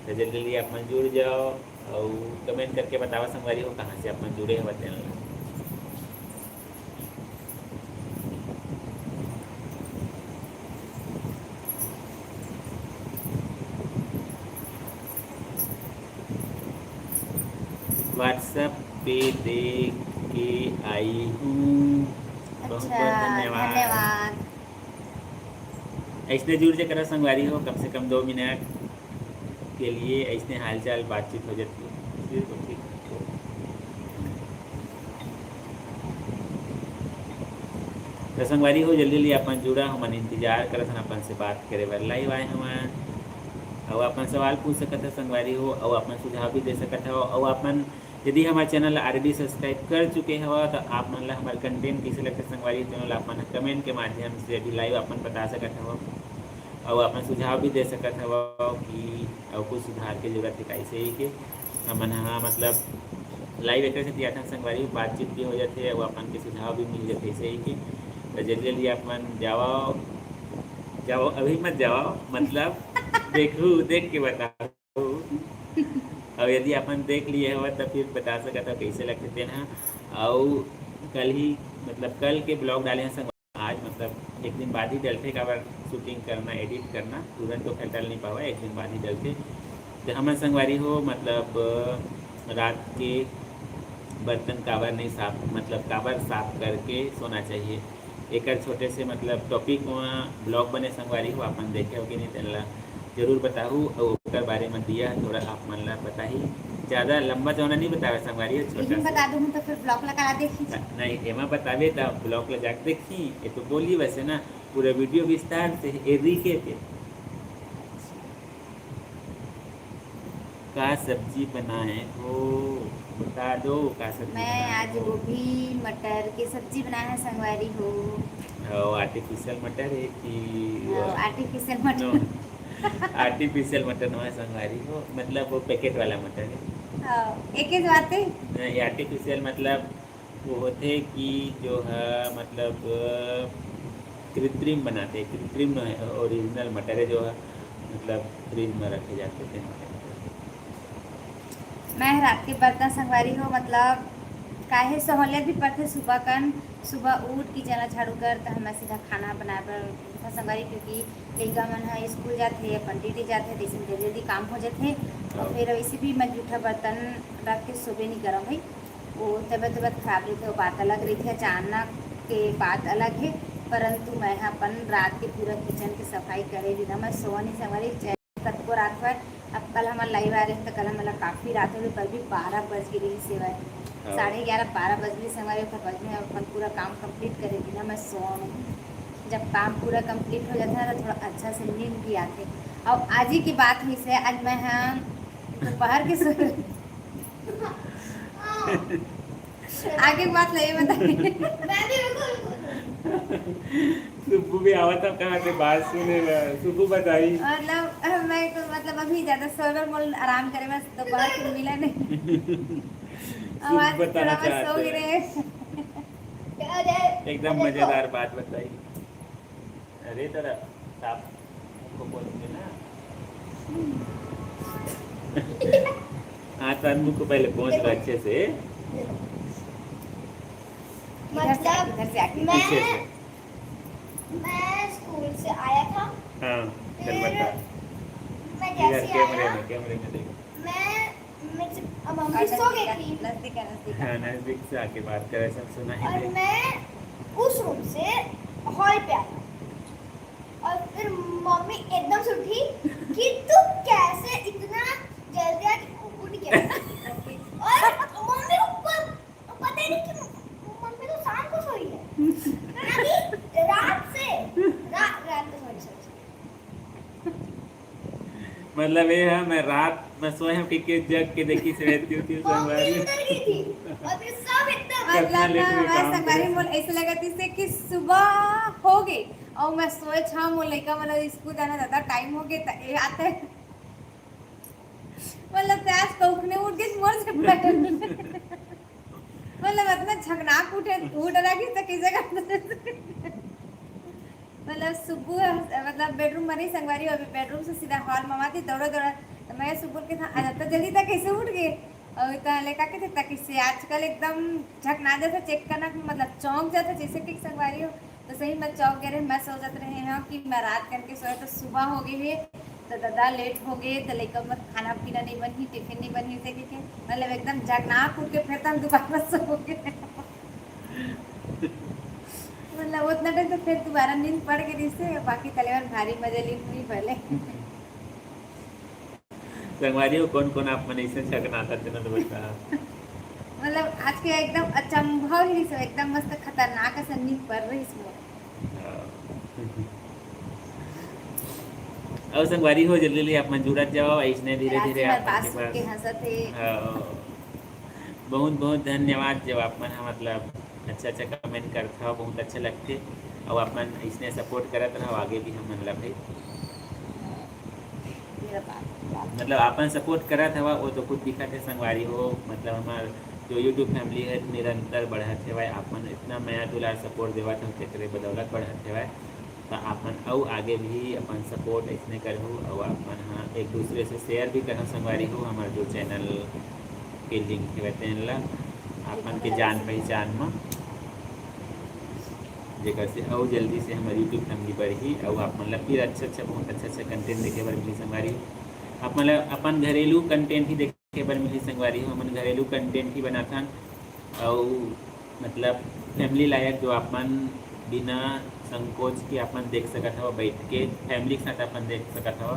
तो जल्दी अपन जुड़ जाओ और कमेंट करके बताओ संगवारी हो कहाँ से अपन जुड़े हो तेन ला। व्हाट्सएप पे देख के आई हूँ, बहुत अच्छा बहुत धन्यवाद। ऐसने जुड़ जे करा संगवारी हो, कम से कम 2 मिनट के लिए ऐसने हालचाल बातचीत हो जाती है तो ठीक। तो संगवारी हो जल्दी जल्दी अपन जुड़ा, हमन इंतजार करत हन अपन से बात करे बर। लाइव आए हवन और अपन सवाल पूछ सकत है संगवारी हो, और अपन सुझाव भी दे सकत हो। और अपन यदि हमारे चैनल ऑलरेडी सब्सक्राइब कर चुके हो तो आप मन ला हमारे कंटेंट कैसे लगते संगवारी तो अपन कमेंट के माध्यम से अभी लाइव अपन बता सकत हो। और अपन सुझाव भी दे सकत हो कि और कुछ सुधार के जरूरत है कैसे ही के हमन हाँ मतलब लाइव एक से दिया संगवारी बातचीत भी हो जाते और अपन के सुझाव भी मिल जाते ऐसे ही के। तो जल्दी जल्दी अपन जाओ अभी मत जाओ, मतलब देखो देख के बताओ। और यदि अपन देख लिए हो तो फिर बता सकता हो कैसे लगते थे ना। और कल ही मतलब कल के ब्लॉग डाले हैं आज, मतलब एक दिन बाद ही डलते का बार शूटिंग करना एडिट करना तुरंत तो खैर डल नहीं पावा, एक दिन बाद ही डलते। तो हमारे संगवारी हो मतलब रात के बर्तन काबर नहीं साफ, मतलब काबर साफ करके सोना चाहिए। एक छोटे से मतलब टॉपिक वहाँ ब्लॉग बने संगवारी हो, अपन देखे हो कि नहीं तेन जरूर बताऊँ। और उसके बारे में दिया थोड़ा आप मन ला बता ही, ज़्यादा लंबा चौड़ा नहीं बतावे संगवारी है, छोटा बता दूँ तो फिर ब्लॉग लगा देखी नहीं एमा बतावे तो ब्लॉग ला जाके देखी। ये तो बोली वैसे ना पूरा वीडियो विस्तार से एरिके पे का सब्जी बनाए हो बता दो। का सब्जी मैं आज गोभी मटर की सब्जी बनाया है संगवारी हो। और आर्टिफिशियल मटर है कि आर्टिफिशियल नो मटर। आर्टिफिशियल मटर नहीं है संगवारी हो, मतलब वो पैकेट वाला मटर है। एक ही बात है। नहीं, आर्टिफिशियल मतलब वो होते कि जो है मतलब कृत्रिम बनाते हैं, कृत्रिम नहीं है, ओरिजिनल मटर है जो है मतलब फ्रिज में रखे जाते थे मटर। मैं रात के बर्तन संगवारी हो मतलब काहे सहूलियत भी पड़ते सुबह कन सुबह उठ के जना झाड़ू कर तो हमें सीधा खाना बनाए बर संगवारी, क्योंकि लइका मन है स्कूल जाते अपन ड्यूटी जाते तो इसमें जल्दी जल्दी काम हो जाते और फिर वैसे भी मैं जूठा बर्तन रख के सुबह नहीं करम भाई, वो तबियत खराब रहती है, वो बात अलग रहती है, अचानक के बात अलग है। परंतु मैं अपन रात के पूरा किचन की सफाई करे बिना मैं सो नहीं संगवारी को रात भर। अब कल हमारा लाइव आ रहे हैं तो कल हमारा काफ़ी रात हो गई, कल भी 12 बज गई रही सेवाएं, 11:30 12 बज गई हमारे ऊपर बज में अपन पूरा काम कंप्लीट करे बिना मैं सो नहीं। जब काम पूरा कंप्लीट हो जाता है तो थोड़ा अच्छा से नींद भी आती है। और आज ही की बात हुई से आज मैं दोपहर के सो आगे की बात नहीं बताइए। मैं भी बिल्कुल सुबह भी आवा था कहाँ से बात सुने ला, सुबह बताई। मतलब मैं तो मतलब अभी ज़्यादा सोकर मोल आराम करे, बस दोपहर को मिला नहीं। अब आज सुबह बताना थोड़ा मैं सो चाहते गिरे। हैं। अरे एकदम मजेदार बात बताई। अरे तेरा साफ को बोलोगे ना। हाँ तो मुझ को पहले पहुँच लो अच्छे से, मतलब इधर से आके पीछे से। मैं स्कूल से आया था, हाँ चल फिर बता। मैं इधर जैसे कैमरे आया में, कैमरे में देख। मैं मम्मी सो गई थी नजदीक है, नजदीक है। हाँ नजदीक से आके बात करे, सब सुना ही और दे। मैं उस रूम से हॉल पे आया और फिर मम्मी एकदम से उठी कि तू कैसे इतना जल्दी आज उठ गया। और मम्मी को पता ही नहीं कि मम्मी तो शाम को सोई है, अभी रात को सॉरी मतलब ये है मैं रात में सोए हम कि जग के देखी से रहती होती है मम्मी संगवारी। उतर गई थी और फिर सब एकदम कितना मतलब लेट ना में हमारा काम संगवारी करे। मोल ऐसे लगा थी कि सुबह हो गई और मैं सोए छा मोल लइका मतलब स्कूल जाना ज़्यादा टाइम हो गया ये आते मतलब आज कौखने उठ के मोर से बैठे मतलब इतना झकनाक उठ रहा कि तो किसे का मतलब सुबह मतलब बेडरूम में नहीं संगवारी अभी बेडरूम से सीधा हॉल में आती दौड़ा दौड़ा तो मैं सुबह के था तो जल्दी तक कैसे उठ गए और इतना लेका के थे ताकि से आजकल एकदम झकना जाता चेक करना मतलब चौंक जाता जैसे कि संगवारी हो तो सही मैं चौंक गए रहे मैं सो जाते रहे हैं कि मैं रात करके सोए तो सुबह हो गई है तो दादा लेट हो गए तो लेकर मत खाना पीना नहीं बनी टिफिन नहीं बनी थे कि मतलब एकदम झकनाक उठ के फिर हम दोबारा सो गए मतलब उतना टाइम तो फिर दोबारा नींद पड़ गई इससे बाकी तलेवन भारी मजे ली हुई पहले। संगवारी हो कौन कौन आप मने से झगना था तेना तो बता। मतलब आज के एकदम अचंभव ही सब एकदम मस्त खतरनाक सा नींद पड़ रही इसमें। और संगवारी हो जल्दी जल्दी आप मन जुड़त जाओ ऐसने धीरे धीरे रात आप बात के सुन के पास। हंसत थे। बहुत बहुत धन्यवाद जब आप मन मतलब अच्छा अच्छा कमेंट करता हो बहुत अच्छा लगते और आप मन इसने सपोर्ट करत रहो आगे भी हम मतलब भाई मेरा बात मतलब आपन सपोर्ट करत हवा वो तो खुद दिखत है संगवारी हो मतलब हमार जो यूट्यूब फैमिली है निरंतर बढ़त है आपन इतना माया दुलार सपोर्ट देवत हम तेरे बदौलत बढ़त है तो आपन और आगे भी अपन सपोर्ट इसने करूँ और अपन हाँ एक दूसरे से शेयर भी करना संगवारी हो हमारे जो चैनल के लिंक है ला अपन के जान पहचान में जेकर से और जल्दी से हमारे यूट्यूब फैमिली बढ़ी और आप मतलब फिर अच्छा अच्छा बहुत अच्छा अच्छा कंटेंट देखे बर मिली संगवारी आप मतलब अपन घरेलू कंटेंट ही देखे बर मिली संगवारी हो अपन घरेलू कंटेंट ही बनाथन और मतलब फैमिली लायक जो अपन बिना संकोच के अपन देख सकत हो बैठ के फैमिली के साथ अपन देख सकत हो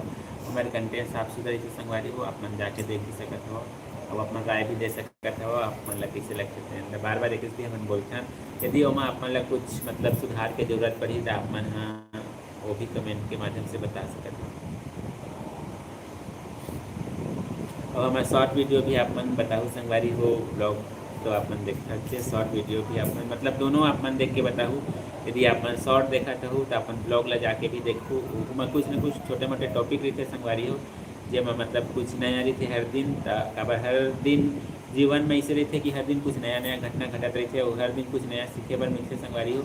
हमारे कंटेंट साफ सुथरा जैसे संगवारी हो अपन जाके देख भी सकत हो और अपन राय भी दे सकत हो अपन लग कैसे लगते हैं बार बार एक हम बोलते हैं यदि वहाँ अपन लग कुछ मतलब सुधार की जरूरत पड़ी तो अपन हाँ वो भी कमेंट के माध्यम से बता सकते हो और हमारा शॉर्ट वीडियो भी अपन बताओ संगवारी हो ब्लॉग तो अपन देखा थे शॉर्ट वीडियो भी अपन मतलब दोनों अपन देख के बताऊँ। यदि अपन शॉर्ट देखा हो तो अपन ब्लॉग ला जाके भी देखूँ। उसमें कुछ न कुछ छोटे मोटे टॉपिक रहते संगवारी हो जेमा मतलब कुछ नया रहते हर दिन। काबर हर दिन जीवन में ऐसे रहते कि हर दिन कुछ नया नया घटना घटत रहते और हर दिन कुछ नया सीखे बर मिलते संगवारी हो।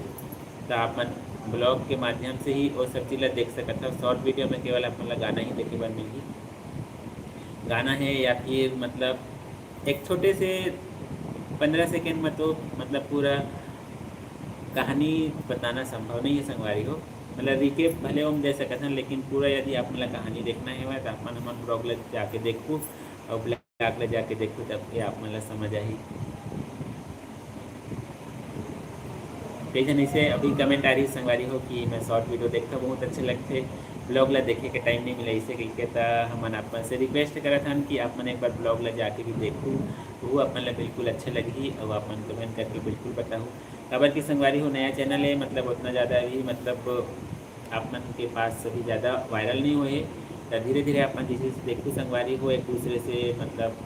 तो अपन ब्लॉग के माध्यम से ही वो सब चीज़ देख सकता है। शॉर्ट वीडियो में केवल अपन गाना ही देखे बर मिली, गाना है या फिर मतलब एक छोटे से 15 सेकेंड में तो मतलब पूरा कहानी बताना संभव नहीं है संगवारी हो। मतलब रिकेप भले हम दे सकते हैं लेकिन पूरा यदि आप मतलब कहानी देखना है तो अपन हम ब्लॉग ले जाके देखूँ और ब्लॉग ले जाके देखूँ तब ये आप मतलब समझ आई। कई जन इसे अभी कमेंट आ रही संगवारी हो कि मैं शॉर्ट वीडियो देखता बहुत अच्छे लगते, ब्लॉग ला देखे के टाइम नहीं मिला इसे कह था हमन अपन से रिक्वेस्ट करा था कि अपन एक बार ब्लॉग ला जाके भी देखूँ वो अपन ला बिल्कुल अच्छे लगी और अपन कमेंट करके बिल्कुल बताऊँ। खबर की संगवारी हो नया चैनल है मतलब उतना ज़्यादा भी मतलब अपन के पास अभी ज़्यादा वायरल नहीं हुए तो धीरे धीरे अपन जैसे देखूँ संगवारी हो एक दूसरे से मतलब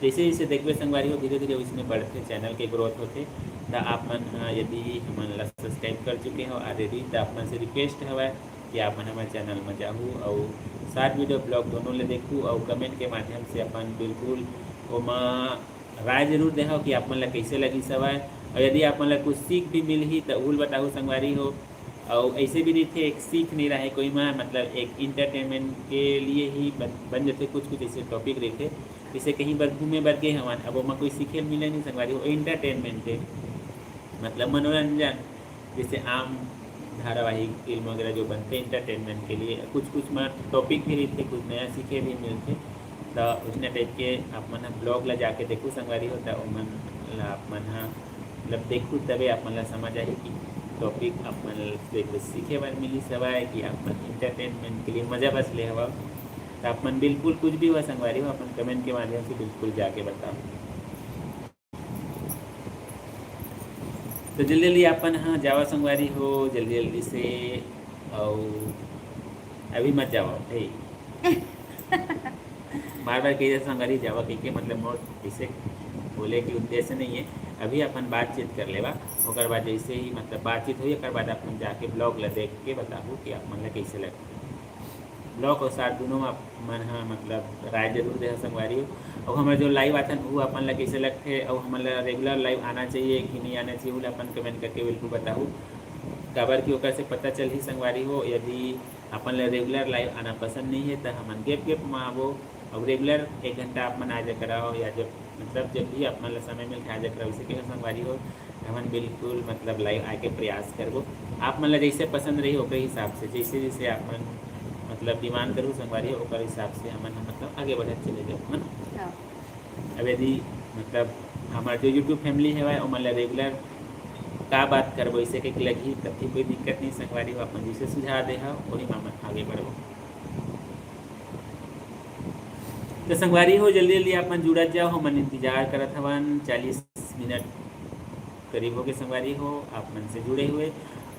जैसे जैसे देखते संगवारी हो धीरे धीरे उसमें बढ़ते चैनल के ग्रोथ होते। तो आप मन यदि हमन ला सब्सक्राइब कर चुके हो ऑलरेडी तो आप मन से रिक्वेस्ट हवा कि आप मन हमारे चैनल में जाऊँ और शॉर्ट वीडियो ब्लॉग दोनों ले देखूँ और कमेंट के माध्यम से अपन बिल्कुल ओमा राय जरूर देहो कि आप मन ला कैसे लगी सवाल और यदि आप मन ला कुछ सीख भी मिल ही तो उल बताओ संगवारी हो। और ऐसे भी नहीं थे एक सीख नहीं रहा है कोई में मतलब एक इंटरटेनमेंट के लिए ही बन जाते कुछ कुछ ऐसे टॉपिक रहते जैसे कहीं बार घूमे बर गए हमारे अब वहाँ कोई सीखे मिले नहीं संगवारी हो। इंटरटेनमेंट है मतलब मनोरंजन जैसे आम धारावाहिक फिल्म वगैरह जो बनते इंटरटेनमेंट के लिए कुछ कुछ में टॉपिक भी रहते कुछ नया सीखे भी मिलते। तो उसने टाइप के आप मन ब्लॉग ला जाके देखूँ संगवारी हो तो मन ला आप मन मतलब देखूँ तबे आप मन ला समझ आए कि टॉपिक आप मन से कुछ सीखे बर मिली सवाए कि आप मन इंटरटेनमेंट के लिए मज़ा बस ले हवा। तो आप मन बिल्कुल कुछ भी हुआ संगवारी हो अपन कमेंट के माध्यम से बिल्कुल जाके बताओ। तो जल्दी जल्दी अपन हाँ जावा संगवारी हो जल्दी जल्दी से और अभी मत जाओ भाई बार बार कही संगवारी जावा कही के मतलब मोर इसे बोले कि उद्देश्य नहीं है। अभी अपन बातचीत कर लेवा और बाद जैसे ही मतलब बातचीत हुई एक बाद अपन जाके ब्लॉग ला देख के बताबू कि आप मन ला कैसे लगे। ब्लॉग और साथ दोनों में मन हाँ मतलब राय जरूर दे संगवारी हो और हमारे जो लाइव आते हैं वो अपन ला कैसे लगते और हमारा रेगुलर लाइव आना चाहिए कि नहीं आना चाहिए वो अपन कमेंट करके बिल्कुल बताऊँ। खबर की ओकर से पता चल ही संगवारी हो यदि अपन ला रेगुलर लाइव आना पसंद नहीं है तो हमन गेप में आवो और रेगुलर 1 घंटा आप मन आ जा कराओ या जब मतलब जब भी आप मन ला समय मिलता आ जा कराओ इसे कह संगवारी हो हमन बिल्कुल मतलब लाइव आके प्रयास करबो। आप मन ला जैसे पसंद रही ओकर हिसाब से जैसे जैसे आप मन मतलब डिमांड करूँ संगवारी हो ओकर हिसाब से हमन मतलब आगे बढ़त चले जाओ मन। अब यदि मतलब हमारे जो यूट्यूब फैमिली है वो मतलब रेगुलर का बात करबो इसे के लगी तब भी कोई दिक्कत नहीं संगवारी हो अपन जैसे सुझाव दे हो वही मामन आगे बढ़बो। तो संगवारी हो जल्दी जल्दी अपन जुड़त जाओ हमन इंतजार करत हवन 40 मिनट करीब हो के संगवारी हो आप मन से जुड़े हुए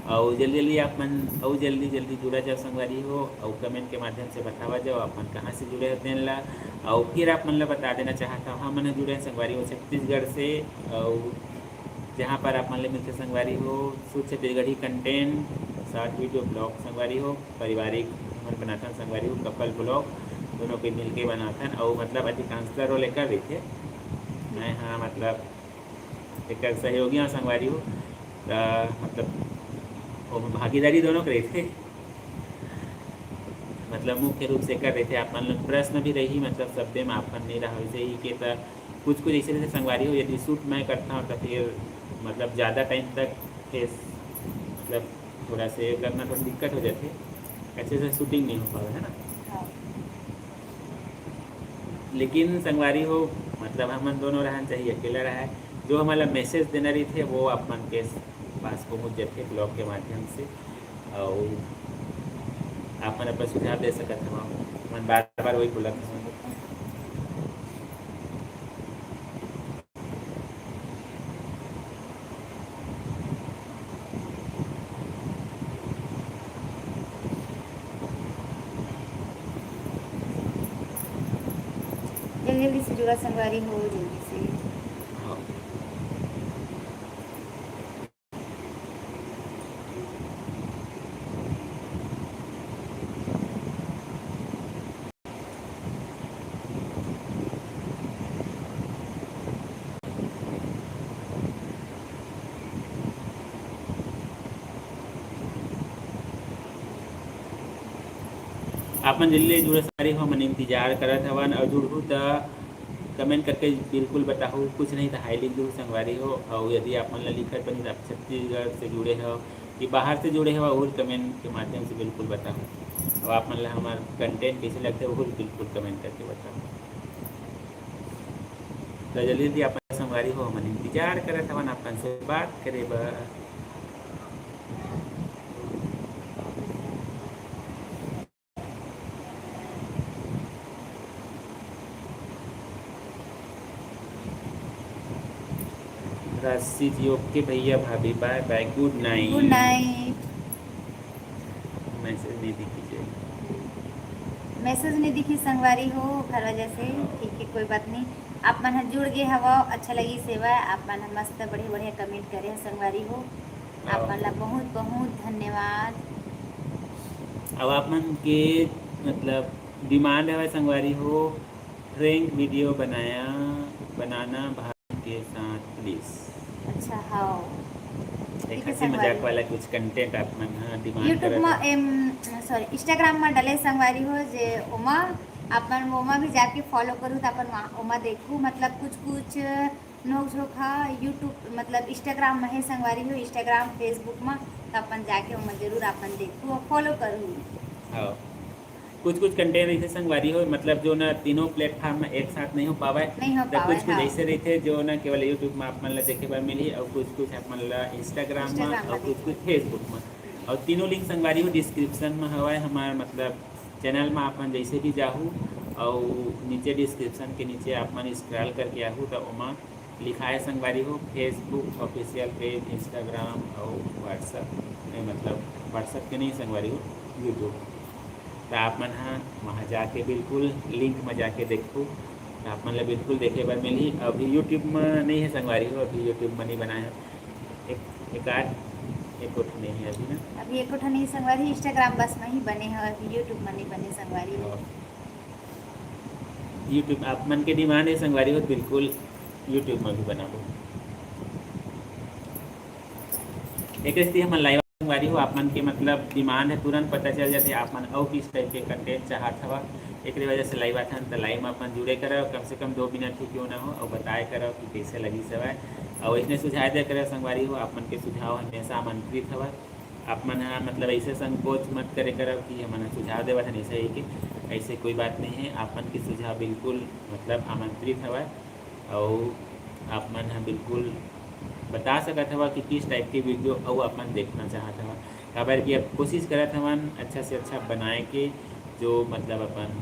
और जल्दी जल्दी आप मन और जल्दी जल्दी जुड़ा जाओ संगवारी हो और कमेंट के माध्यम से बतावा जाओ अपन कहाँ से जुड़े होते हैं ला और फिर आप मन ला बता देना चाहता हूँ। हाँ मन जुड़े हैं संगवारी हो छत्तीसगढ़ से और जहाँ पर आप मन ले मिलते संगवारी हो शुद्ध Chhattisgarhi content short video blog संगवारी हो पारिवारिक हमन बनाता संगवारी हो कपल ब्लॉग दोनों के मिल के बनाता और मतलब अधिकांशता रोल लेकर रही थे मैं हाँ मतलब एक सहयोगी संगवारी हो मतलब वो भागीदारी दोनों कर रहे थे मतलब मुख्य रूप से कर रहे थे। आप लोग प्रश्न भी रही मतलब शब्द में आपन नहीं रहा वैसे ही के कुछ कुछ ऐसे जैसे संगवारी हो यदि शूट मैं करता हूँ तो फिर मतलब ज़्यादा टाइम तक फेस मतलब थोड़ा से करना थोड़ा दिक्कत हो जाती अच्छे से शूटिंग नहीं हो पाता है ना। लेकिन संगवारी हो मतलब हम दोनों रहना चाहिए अकेला रहा है जो हमारा मैसेज देना रही थे वो आप मन के पास पहुँच जाते ब्लॉग के माध्यम से और आप मन अपना सुझाव दे सकते हैं मन बार बार वही बोला था। जल्दी जल्दी से जुड़ा संगवारी हो जल्दी से हाँ आपन जल्दी जुड़े सारी हो मन इंतजार करत हवन और जुड़हू तो कमेंट करके बिल्कुल बताओ, कुछ नहीं तो हाई लिख दो संगवारी हो। और यदि आप मन ला लिखत बनी तो आप छत्तीसगढ़ से जुड़े हो कि बाहर से जुड़े हो और कमेंट के माध्यम से बिल्कुल बताओ। और आप मन ला हमार कंटेंट कैसे लगते है वो बिल्कुल कमेंट करके बताओ। तो जल्दी जल्दी आप संगवारी हो मन इंतजार करत हवन अपन से बात करे बर। राशि जी ओके भैया भाभी bye bye good night. Good night. Message नहीं दीजिए। मैसेज नहीं दिखी संगवारी हो हर वजह से, ठीक है कोई बात नहीं। आप मन जुड़ गए हवा, अच्छा लगी सेवा, आप मन मस्त बढ़िया बढ़िया कमेंट करे संगवारी हो, आप मन ला बहुत बहुत धन्यवाद। अब आप मन के मतलब डिमांड है संगवारी हो फ्रैंक वीडियो बनाना भाभी के साथ प्लीज। अच्छा हाँ एक ठीक है हंसी मजाक संगवारी। वाला कुछ कंटेंट आप मन डिमांड यूट्यूब करत है। में सॉरी इंस्टाग्राम में डले संगवारी हो जे ओमा अपन ओमा भी जाके फॉलो करूँ तो अपन ओमा देखूँ, मतलब कुछ कुछ नोक झोंक हा यूट्यूब मतलब इंस्टाग्राम में है संगवारी हो, इंस्टाग्राम फेसबुक में तो अपन जाके ओमा जरूर अपन देखूँ और फॉलो करूँ। हाँ कुछ कुछ कंटेंट ऐसे संगवारी हो मतलब जो ना तीनों प्लेटफॉर्म में एक साथ नहीं हो पावे, नहीं हो तो पावे, कुछ कुछ हाँ। ऐसे रहते जो ना केवल यूट्यूब में आप मन ला देखे बार मिली और कुछ कुछ आप मन ला इंस्टाग्राम में इंस्टाग्राम और में कुछ देखे। कुछ फेसबुक में। और तीनों लिंक संगवारी हो डिस्क्रिप्शन में हवा हमारे मतलब चैनल में आप मन जैसे भी जाहू और नीचे डिस्क्रिप्शन के नीचे आप मन स्क्रॉल करके आहू तो वहाँ लिखा है संगवारी हो फेसबुक ऑफिशियल पेज, इंस्टाग्राम और व्हाट्सअप मतलब व्हाट्सअप के नहीं संगवारी हो यूट्यूब। तो आप मन हाँ वहाँ जाके बिल्कुल लिंक में जाके देखो तो आप मन ला बिल्कुल देखे बार मिली। अभी यूट्यूब में नहीं है संगवारी हो, अभी यूट्यूब में नहीं बनाया है, एक आध एक उठ नहीं है अभी ना। अभी एक नहीं संगवारी, इंस्टाग्राम बस में ही बने हैं, अभी यूट्यूब में नहीं बने संगवारी हो। और यूट्यूब आप मन के डिमांड है संगवारी हो बिल्कुल यूट्यूब में भी बना दो। एक रस्ती हम लाइव संगवारी हो आप मन के मतलब डिमांड है तुरंत पता चल जाते आप मन और किस टाइप के कंटेंट चाहत हवा, एक वजह से लाइव आथन तो लाइव में अपन जुड़े करो कम से कम 2 मिनट ही क्यों ना हो और बताए करो कि कैसे लगी सवाए और इसने सुझाव दे करो संगवारी हो। आप मन के सुझाव हमेशा आमंत्रित हवा, आप मन हाँ मतलब ऐसे संकोच मत करे करो कि हमन सुझाव देवा था ऐसा ही कि ऐसे कोई बात नहीं है, आप मन के सुझाव बिल्कुल मतलब आमंत्रित हवा और आप मन हाँ बिल्कुल बता सकत हवा कि किस टाइप की वीडियो और अपन देखना चाहत हवा। खबर कि अब कोशिश करत हवन अच्छा से अच्छा बनाए के जो मतलब अपन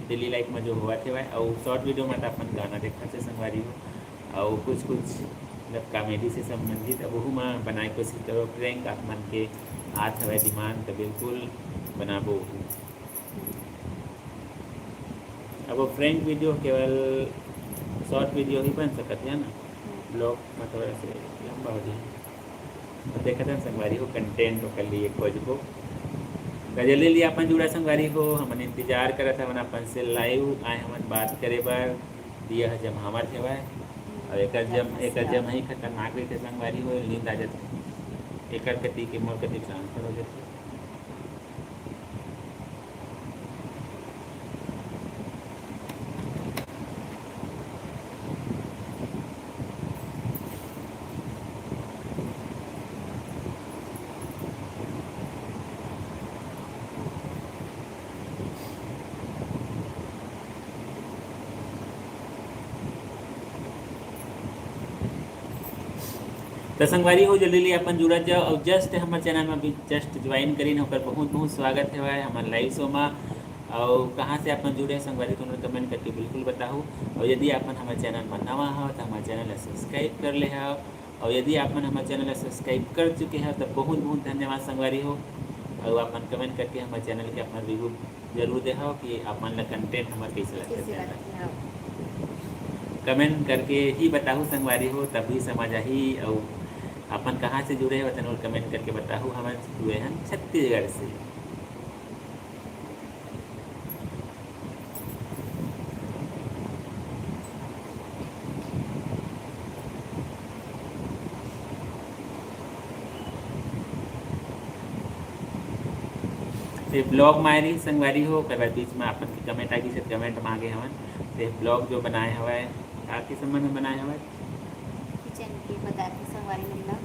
डेली लाइफ में जो हुआ थे और शॉर्ट वीडियो में तो अपन गाना देखा से संगवारी हो और कुछ कुछ मतलब कॉमेडी से संबंधित अब वह में बनाए कोशिश करो प्रैंक आप मन के हाथ हवा डिमांड तो बिल्कुल बनाबो। अब वो प्रैंक वीडियो केवल शॉर्ट वीडियो ही बन सकत है ना, ब्लॉग में थोड़ा से लंबा हो जाए। देखा था संगवारी हो कंटेंट तो कर लिए खोज को जल्दी लिए अपन जुड़ा संगवारी हो हमन इंतजार करत हवन अपन से लाइव आए हमन बात करे बर दिया जम हमार थे और एक जम ही खतरनाक रही थे संगवारी हो नींद आ जाती एक कति के मोर कति ट्रांसफर हो जाती। तो संगवारी हो जल्दी अपन जुड़ा जाओ और जस्ट हमारे चैनल में भी जस्ट ज्वाइन करी होकर बहुत बहुत स्वागत है हमारे लाइव शो में। और कहाँ से अपन जुड़े संगवारी तो कमेंट करके बिल्कुल बताओ। और यदि अपन हमारे चैनल में नवा हो तो हमारे चैनल सब्सक्राइब कर ले हो और यदि अपन हमारे चैनल सब्सक्राइब कर चुके हैं तो बहुत बहुत धन्यवाद संगवारी हो। और अपन कमेंट करके हमारे चैनल के अपना रिव्यू जरूर दे हो कि अपन कंटेंट हमारे कैसे लगता है, कमेंट करके ही बताओ संगवारी हो तभी समझ ही। और अपन कहाँ से जुड़े हैं वतन और कमेंट करके बताओ। हम जुड़े हैं छत्तीसगढ़ से। ते ब्लॉग मारी संगवारी हो ओकर बाद बीच में अपन के कमेंट आगे से कमेंट मांगे हवन ते ब्लॉग जो बनाए हवे का के संबंध में बनाए हवे किचन की बता के संगवारी मिलना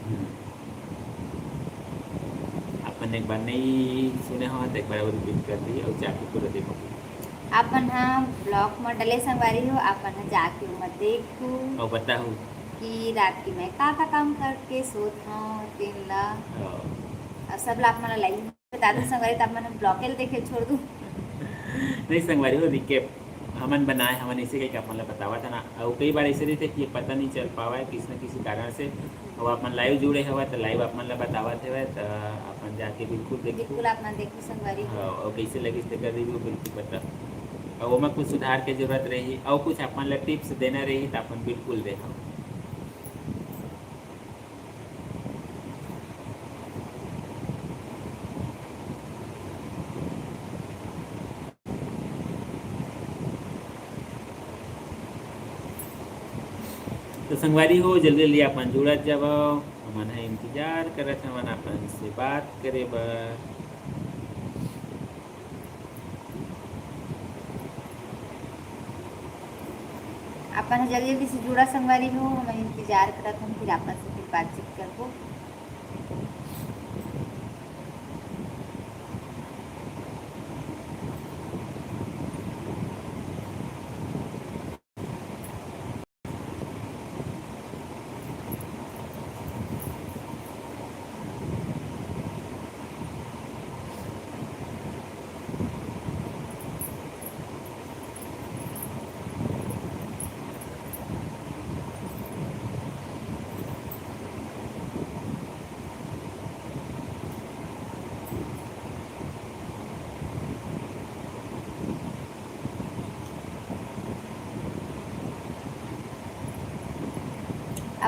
अपन एक बार नहीं सुने हो तो एक बार और रिपीट कर दी और जाके पूरा देखो अपन हाँ ब्लॉग में डले संगवारी हो अपन हाँ जाके मत देखू और बताओ कि रात की मैं का काम करके सोत हूँ तीन ला और सब ला अपना लाइव बता दूँ संगवारी तो अपन ब्लॉग के देखे छोड़ दूँ नहीं संगवारी हो रिकेप हमन बनाए हमन ऐसे कहीं अपन ला बतावा था ना और कई बार ऐसे रहते कि ये पता नहीं चल पावा है किसी न किसी कारण से और अपन लाइव जुड़े हुआ तो लाइव अपन ला बतावा थे तो अपन जाके बिल्कुल देखो बिल्कुल अपना देखू संगवारी हाँ, और कैसे लगी इससे कर रिव्यू बिल्कुल बता और वो में कुछ सुधार के जरूरत रही और कुछ अपन ला टिप्स देना रही तो अपन बिल्कुल देखो तो संगवारी हो जल्दी जल्दी अपन जुड़त जब हमन है इंतजार करत हमन अपन से बात करे बर अपन जल्दी जल्दी से जुड़ा संगवारी हो हम इंतजार करत हम फिर आपस से फिर बातचीत करबो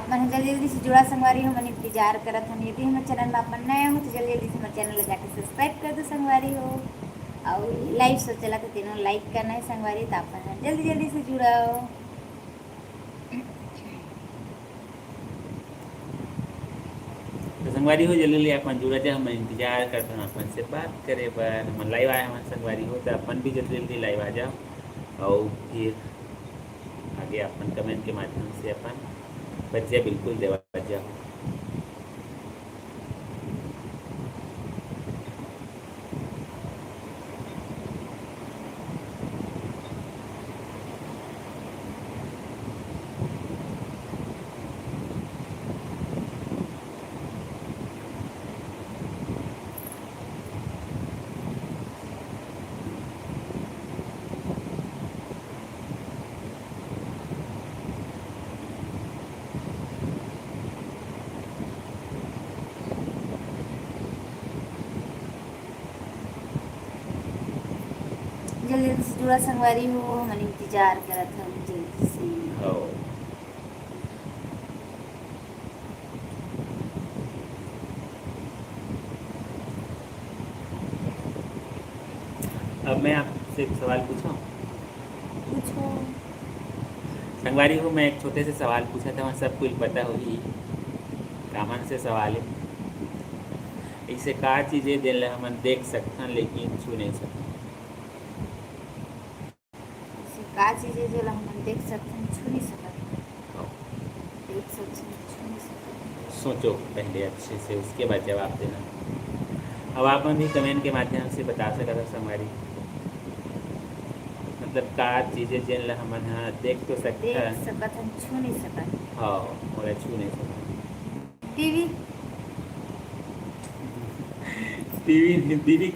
अपन जल्दी जल्दी से जुड़ा संगवारी हो मन इंतजार करत हम यदि हमारे चैनल में अपन नए हो तो जल्दी जल्दी से हमारे चैनल जाके सब्सक्राइब कर दो संगवारी हो और लाइव सोचला तो तीनों लाइक करना है संगवारी तो अपन जल्दी जल्दी से जुड़ाओ तो संगवारी हो जल्दी जल्दी अपन जुड़त हम इंतजार करते हैं अपन से बात करे बर हम लाइव आए हमारे संगवारी हो तो अपन भी जल्दी जल्दी लाइव आ जाओ और फिर आगे अपन कमेंट के माध्यम से अपन बच्चे बिल्कुल देवा जाओ जल्दी जल्दी से जुड़ा संगवारी हो हम इंतजार करत हम जल्दी से हो अब मैं आपसे एक सवाल पूछूं पूछो संगवारी हो मैं एक छोटे से सवाल पूछा था वहाँ सब कुछ पता होगी कामन से सवाल है ऐसे का चीज़ें दिल हम देख सकते हैं लेकिन छू नहीं सकते ऐसे का चीज़ें जो हम देख सकते हैं छू नहीं सकते देख सकते हैं छू नहीं सकते सोचो पहले अच्छे से उसके बाद जवाब देना अब आप भी कमेंट के माध्यम से बता सकते हो संगवारी मतलब का चीज़ें जिन हमन हाँ देख तो सकते हैं देख सकत हम छू नहीं सकत हाँ और छू नहीं सकते टीवी टीवी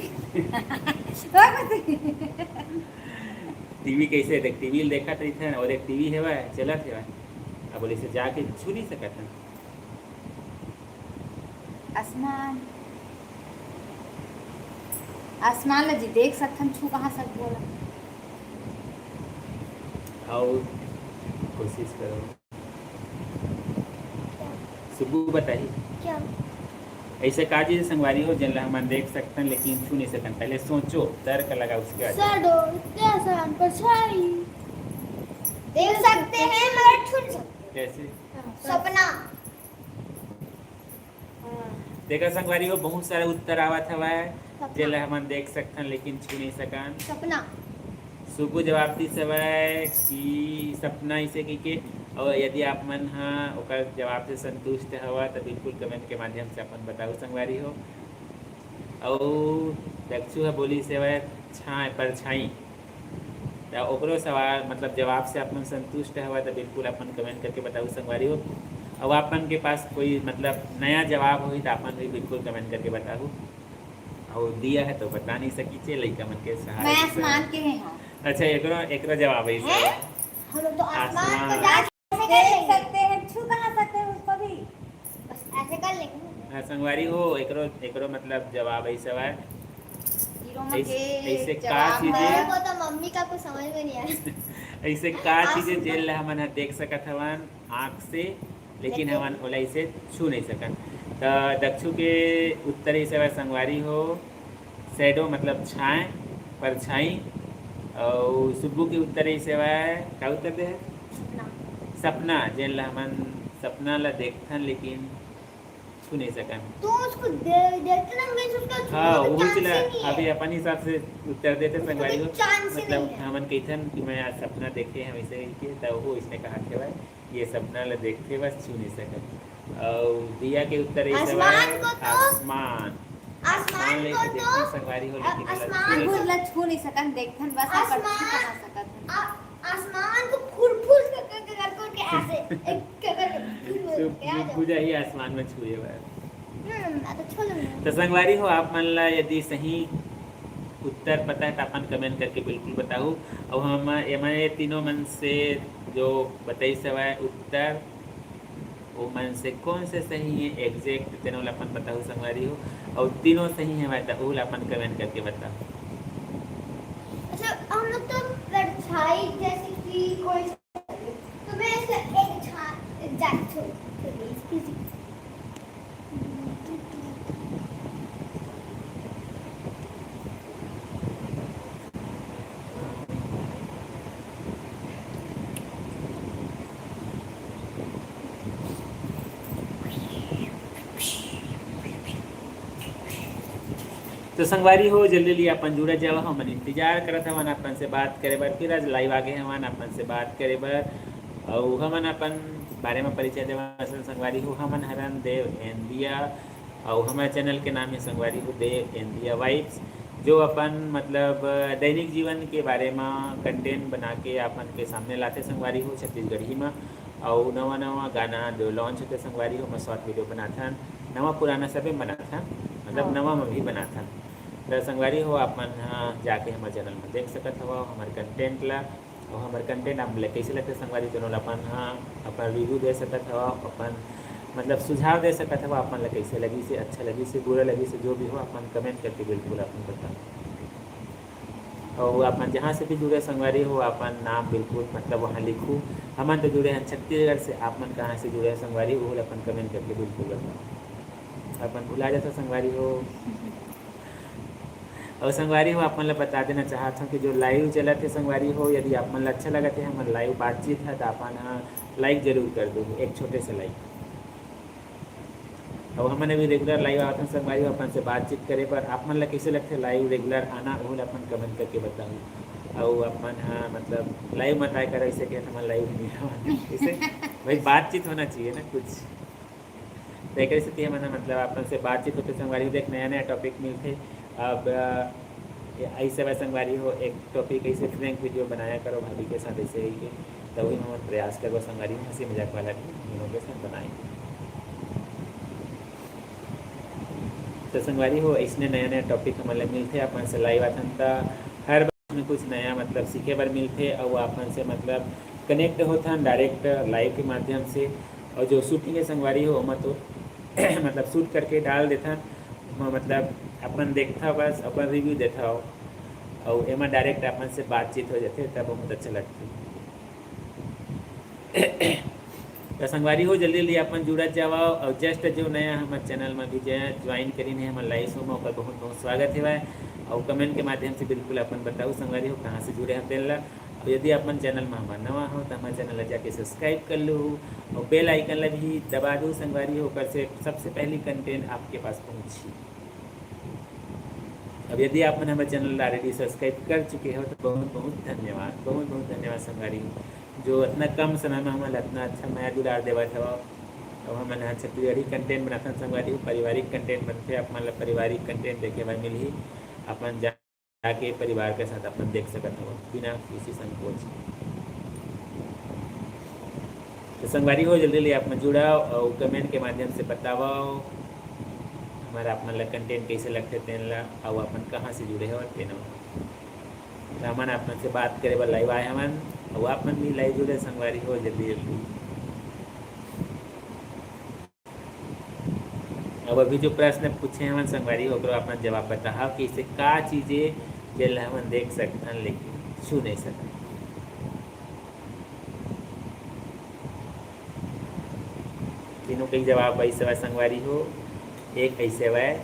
टीवी कैसे देख टीवी देखा था ना और एक टीवी है वह चला थे अब बोले से जाके छू नहीं सकत है आसमान आसमान ला जी देख सकते हम छू कहाँ सक बोला और कोशिश करो सुबह बताइए क्या ऐसे का चीज़ संगवारी हो जिन हम देख सकते हैं लेकिन छू नहीं सकते पहले सोचो तर्क लगा उसके बाद शैडो जैसा परछाई देख सकते हैं मगर छू नहीं सकते कैसे सपना देखा संगवारी हो बहुत सारा उत्तर आवा था वह जेला हमन देख सकथन लेकिन छू नहीं सकन। सपना। सुबह जवाब दी सवय कि सपना इसे की और यदि आप मन हाँ ओकर जवाब से संतुष्ट हवा तो बिल्कुल कमेंट के माध्यम से अपन बताओ संगवारी हो। और दक्षु है बोली सेवय छाए परछाई, तो ओकरो सवाल मतलब जवाब से अपन संतुष्ट हवा तो बिल्कुल अपन कमेंट करके बताओ संगवारी हो। अब अपन के पास कोई मतलब नया जवाब हो तो अपन भी बिल्कुल कमेंट करके बताओ। और दिया है तो बता नहीं सकी चे लइका मन के सहारे मैं से। आसमान के हैं। अच्छा एकरो जवाब है हैं? इसे। हम लोग तो आसमान आसमान। को जा ऐसे कर देख लेंगे। सकते हैं, छू कहाँ सकते हैं उसको भी। बस ऐसे कर लेंगे। संगवारी हो एकरो मतलब जवाब ऐसा है। हीरो में ऐसे के का जवाब चीजें है। मेरे को तो मम्मी का कुछ समझ में नहीं आया। ऐसे का चीजें जेल हमन ह देख सकत हवन आँख से, लेकिन हमन ओला इसे छू नहीं सकन। तो दक्षु के उत्तर इसे वह संगवारी हो शैडो मतलब छाए परछाई। और सुब्बू के उत्तर इसे वह क्या उत्तर दे है सपना। सपना, जेल हमन सपना ला देखथन लेकिन छू नहीं सकन। तू उसको देखते ना मीन्स उसका हाँ छूने का वही चांस ही चला नहीं है। अभी अपन हिसाब से उत्तर देते उसको संगवारी हो। कोई चांस ही मतलब नहीं है। हमन कहथन कि मैं आज सपना देखे हैं वैसे ही किए तो वो इसने कहा थे भाई ये सपना ला देखते बस छू नहीं सकन। और दिया के उत्तर ऐसा आसमान को तो- आसमान आसमान ले को के तो देखते संगवारी हो लेकिन ओला आसमान छू नहीं आंगूर सकन। ला छू नहीं सकन, देखथन बस पर छू आसमान कहाँ सकत हैं। आसमान को फुर करके ऐसे एक करके आ जाओ। पूजा ही आसमान में छुए हुआ है। मैं तो छू लूंगा। तो संगवारी हो आप मन ला यदि सही उत्तर पता है तो अपन कमेंट करके बिल्कुल बताओ। और हम ये तीनों मन से जो बताई सवाए उत्तर वो मन से कौन से सही है एग्जैक्ट तीनों ला अपन बताओ संगवारी हो। और तीनों सही है तो वो ला अपन कमेंट करके बताओ। अच्छा हम लोग तो परछाई जैसे कि कोई तो मैं ऐसे एक एग्जैक्ट छोड़ तो संगवारी हो जल्दी जल्दी अपन जुड़े जाओ हमन इंतजार करत हवन अपन से बात करे बर। फिर आज लाइव आगे हवन अपन से बात करे बर और हमन अपन बारे में परिचय देवा। असल संगवारी हो हमन हरन देव इंडिया और हमारे चैनल के नाम है संगवारी हो देव इंडिया वाइब्स, जो अपन मतलब दैनिक जीवन के बारे में कंटेंट बना के अपन के सामने लाते संगवारी हो छत्तीसगढ़ी में। और नवा नवा गाना जो लॉन्च होते संगवारी हो मैं शॉर्ट वीडियो बनाथन, नवा पुराना सभी बनाथन मतलब नवा में भी बनाथन। तो संगवारी हो अपन जाके हमारे चैनल में देख सकत हो हमारे कंटेंट ला। और हमारे कंटेंट आप कैसे लगते संगवारी चैनल अपन अपन रिव्यू दे सकत हो, अपन मतलब सुझाव दे सकत हो अपन ला कैसे लगी से अच्छा लगी से बुरा लगी से जो भी हो अपन कमेंट करके बिल्कुल अपन बताओ। और अपन जहाँ से भी जुड़े संगवारी हो अपन नाम बिल्कुल मतलब वहाँ लिखूँ। हमन तो जुड़े हैं छत्तीसगढ़ से, आप मन कहाँ से जुड़े हैं संगवारी वो अपन कमेंट करके बिल्कुल बताओ। अपन भुला जाता संगवारी हो। और संगवारी हो आप मन ला बता देना चाहत हूँ कि जो लाइव चलत है संगवारी हो यदि आप मन ला अच्छा लगत है हमारे लाइव बातचीत है तो अपन लाइक जरूर कर दो, एक छोटे से लाइक। और हमने भी रेगुलर लाइव आते हैं संगवारी हो अपन से बातचीत करे पर आप मन ला कैसे लगते लाइव रेगुलर आना वो अपन कमेंट करके बताओ। और अपन मतलब लाइव मत आए कर ऐसे कि हमारा लाइव नहीं है इसे भाई बातचीत होना चाहिए ना कुछ। तो एक स्थिति मैंने मतलब अपन से बातचीत होते संगवारी हो एक नया नया टॉपिक मिलते। अब ऐसे वह संगवारी हो एक टॉपिक ऐसे फ्रैंक वीडियो बनाया करो भाभी के साथ ऐसे ही के तो वही हम प्रयास करो संगवारी में हंसी मजाक वाला भी के साथ बनाए। तो संगवारी हो इसने नया नया टॉपिक हमारे मिलते अपन से लाइव आथन तो हर बार में कुछ नया मतलब सीखे बार मिलते और अपन से मतलब कनेक्ट होता डायरेक्ट लाइव के माध्यम से। और जो शूटिंग है संगवारी हो मैं तो मतलब शूट करके डाल देता मतलब अपन देखता बस अपन रिव्यू देता हो और एमा डायरेक्ट अपन से बातचीत हो जाते तब बहुत अच्छा लगता है। तो संगवारी हो जल्दी जल्दी अपन जुड़त जाओ। और जस्ट जो नया हमारे चैनल में भी ज्वाइन करीन है हमारे लाइव शो में बहुत बहुत स्वागत है। और कमेंट के माध्यम से बिल्कुल अपन बताओ संगवारी हो कहाँ से जुड़े हैं तेल ला। और यदि अपन चैनल में हमारा नवा हो तो हमारे चैनल जाके सब्सक्राइब कर लो और बेल आइकन ला भी दबा दो संगवारी हो कर से सबसे पहली कंटेंट आपके पास पहुँची। अब यदि आप हमारे चैनल ऑलरेडी सब्सक्राइब कर चुके हो तो बहुत बहुत धन्यवाद, बहुत बहुत धन्यवाद संगवारी जो इतना कम समय में हमारे इतना अच्छा नया दुलार देवा था। अब हम अच्छा पारिवारिक कंटेंट बनाते हैं संगवारी, पारिवारिक कंटेंट बनते आप मतलब पारिवारिक कंटेंट देखे भाई मिली अपन जाके परिवार के साथ अपन देख सकते हो बिना किसी संकोच। तो संगवारी हो जल्दी जल्दी आप में जुड़ाओ और कमेंट के माध्यम से बताओ हमारा अपना कंटेंट कैसे लगते तेनला और अपन कहाँ से जुड़े हो तेनो। तो हमन अपन से बात करे बर लाइव आए हमन और अपन भी लाइव जुड़े संगवारी हो जल्दी जल्दी। अब अभी जो प्रश्न पूछे हमन संगवारी हो अपना जवाब बताओ कि इसे का चीज़ें जेल हमन देख सकते हैं लेकिन छू नहीं सकते। तीनों के जवाब ऐसे वह संगवारी हो। एक ऐसे वह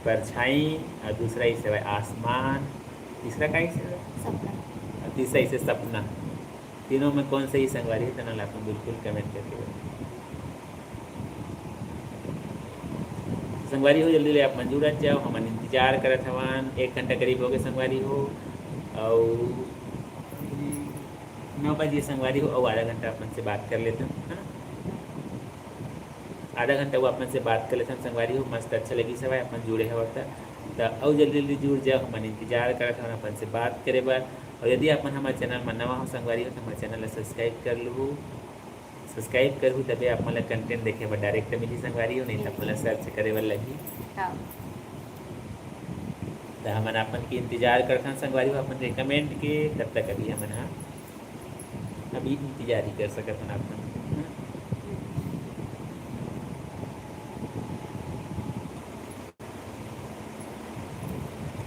परछाई और दूसरा ऐसे वह आसमान, तीसरा का ऐसे सपना। और तीसरा ऐसे सपना। तीनों में कौन सही संगवारी है तना लाता बिल्कुल कमेंट करके संगवारी हो जल्दी ले आप मंजूर जाओ हमन इंतजार करत हवन। 1 घंटा करीब हो गए संगवारी हो और 9 बजे संगवारी हो और आधा घंटा अपन से बात कर लेते हैं है ना। आधा घंटा वो अपन से बात कर लेते हैं संगवारी हो मस्त अच्छा लगी सब अपन जुड़े होता तो और जल्दी जल्दी जुड़ जाओ हमन इंतजार करत हवन अपन से बात करे बार। और यदि अपन हमारे चैनल में नवा हो संगवारी हो तो हमारे चैनल सब्सक्राइब कर लूँ, सब्सक्राइब करूँ तभी आप मतलब कंटेंट देखे बर डायरेक्ट मिली संगवारी हो नहीं तो मतलब सर्च करे बर लगी। हाँ तो हमन अपन के इंतजार करते हैं संगवारी हो अपन रिकमेंड के तब तक अभी हमन हाँ अभी इंतजार ही कर सकते हैं अपन।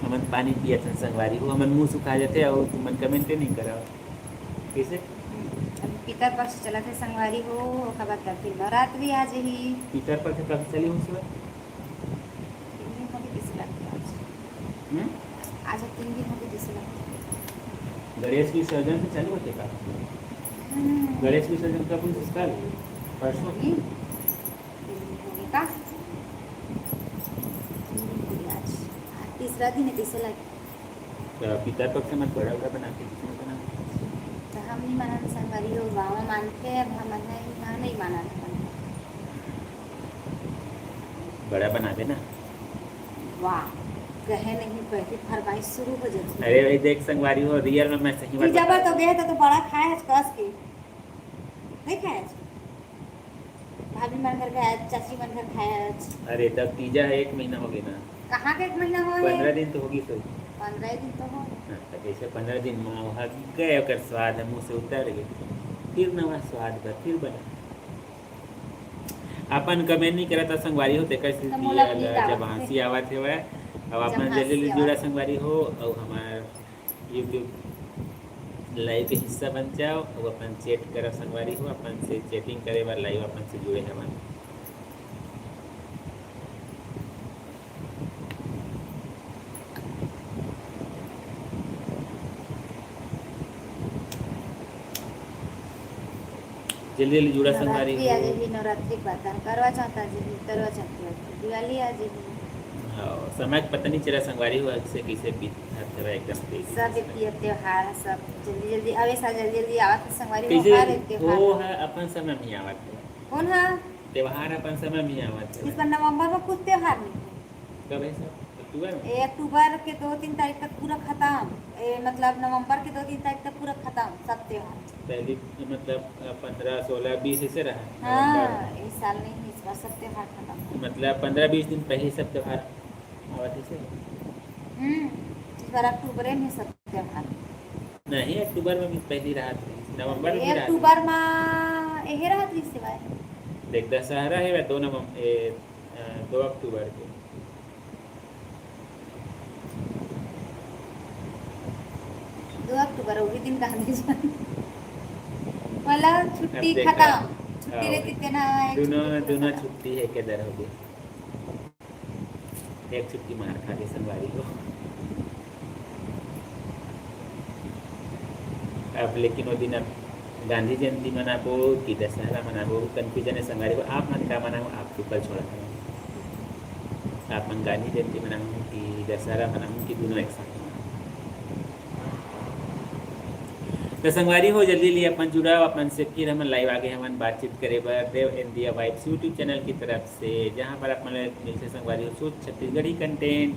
हमन पानी पिया था संगवारी हो हमन मुँह सुखा जाते और तुमन कमेंट नहीं करा कैसे। अभी पितर पक्ष चला थे संगवारी हो ओकर बाद तक फिर नवरात्रि आ जही। पितर पर कब चली हूँ सुबह 3 दिन हो गए किसी लगता आज 3 दिन हो गए किसी लगता। गणेश विसर्जन से चालू होते का गणेश विसर्जन का अपन संस्कार परसों होगी 3 दिन हो गए का 3 दिन हो गए आज तीसरा दिन है तीसरा लगे। पितर पक्ष में बड़ा बड़ा बनाते तो हम नहीं माना संगवारी हो गाँव में मानते हैं अब हम यहाँ नहीं माना बड़ा बना देना। वाह कहे नहीं पहले फरमाइश शुरू हो जाती अरे भाई देख संगवारी हो रियल में मैं सही तू जब तो गए तो बड़ा खाए है कस के नहीं खाए भाभी मन घर खाया चाची मन घर खाया। अरे तब पिज्जा है 1 महीना हो गया ना। कहाँ का 1 महीना हो 15 दिन तो होगी तो 15 दिन तो हो जैसे 15 दिन में वहाँ गए और स्वाद मुँह से उतर गए फिर नवा स्वाद बा फिर बना अपन कमेंट नहीं करा था संगवारी हो देखा जब हंसी आवत है वह अब अपन जल्दी जल्दी जुड़ा संगवारी हो और हमारे यूट्यूब लाइव के हिस्सा बन जाओ और अपन चैट करा संगवारी हो अपन से चैटिंग करे बार लाइव अपन से जुड़े हवन। जल्दी जल्दी जुड़ा संगवारी नवरात्रि आ जाएगी नवरात्रि के बाद करवा चौथ आ जाएगी करवा चौथ के बाद दिवाली आ जाएगी। हाँ समय पता नहीं चला संगवारी हो से कैसे बीता था एकदम तेजी सब से। ये त्योहार सब जल्दी जल्दी आवे सा जल्दी जल्दी आवत है संगवारी हो कैसे हर एक त्योहार वो है अपन समय में आवत है कौन है त्योहार अपन समय में आवत इस है। बार नवंबर में कुछ त्योहार नहीं कब है सर अक्टूबर में 1 अक्टूबर के 2-3 तारीख तक पूरा खत्म मतलब नवंबर के 2-3 तारीख तक पूरा खत्म सब त्योहार। पहली मतलब 15 16 20 ऐसे रहा हाँ इस साल नहीं इस बार सब त्योहार खत्म। मतलब 15 20 दिन पहले सब त्योहार आवत है इस बार अक्टूबर में सब त्योहार नहीं अक्टूबर में भी पहली रात रही नवंबर में भी 1 रात अक्टूबर में यही रात रही सिवाय देख दशहरा है 2 नवंबर 2 अक्टूबर के 2 अक्टूबर वही दिन कहा मतलब छुट्टी अब देखा। खत्म छुट्टी हाँ, रहती थी ना दोनों छुट्टी है के दर हो गई एक छुट्टी मार खा के संगवारी को। अब लेकिन वो दिन अब गांधी जयंती मनाबो कि दशहरा मनाबो कन्फ्यूजन है संगवारी को आप मन का मनाओ आपके ऊपर छोड़ा है। अपन गांधी जयंती मनाऊँ कि दशहरा मनाऊँ कि दोनों एक साथ मनाऊँ। तो संगवारी हो जल्दी लिए अपन जुड़ा अपन से फिर हम लाइव आगे हम बातचीत करे बर देव इंडिया वाइब्स यूट्यूब चैनल की तरफ से, जहाँ पर अपन मिलते संगवारी हो शुद्ध छत्तीसगढ़ी कंटेंट।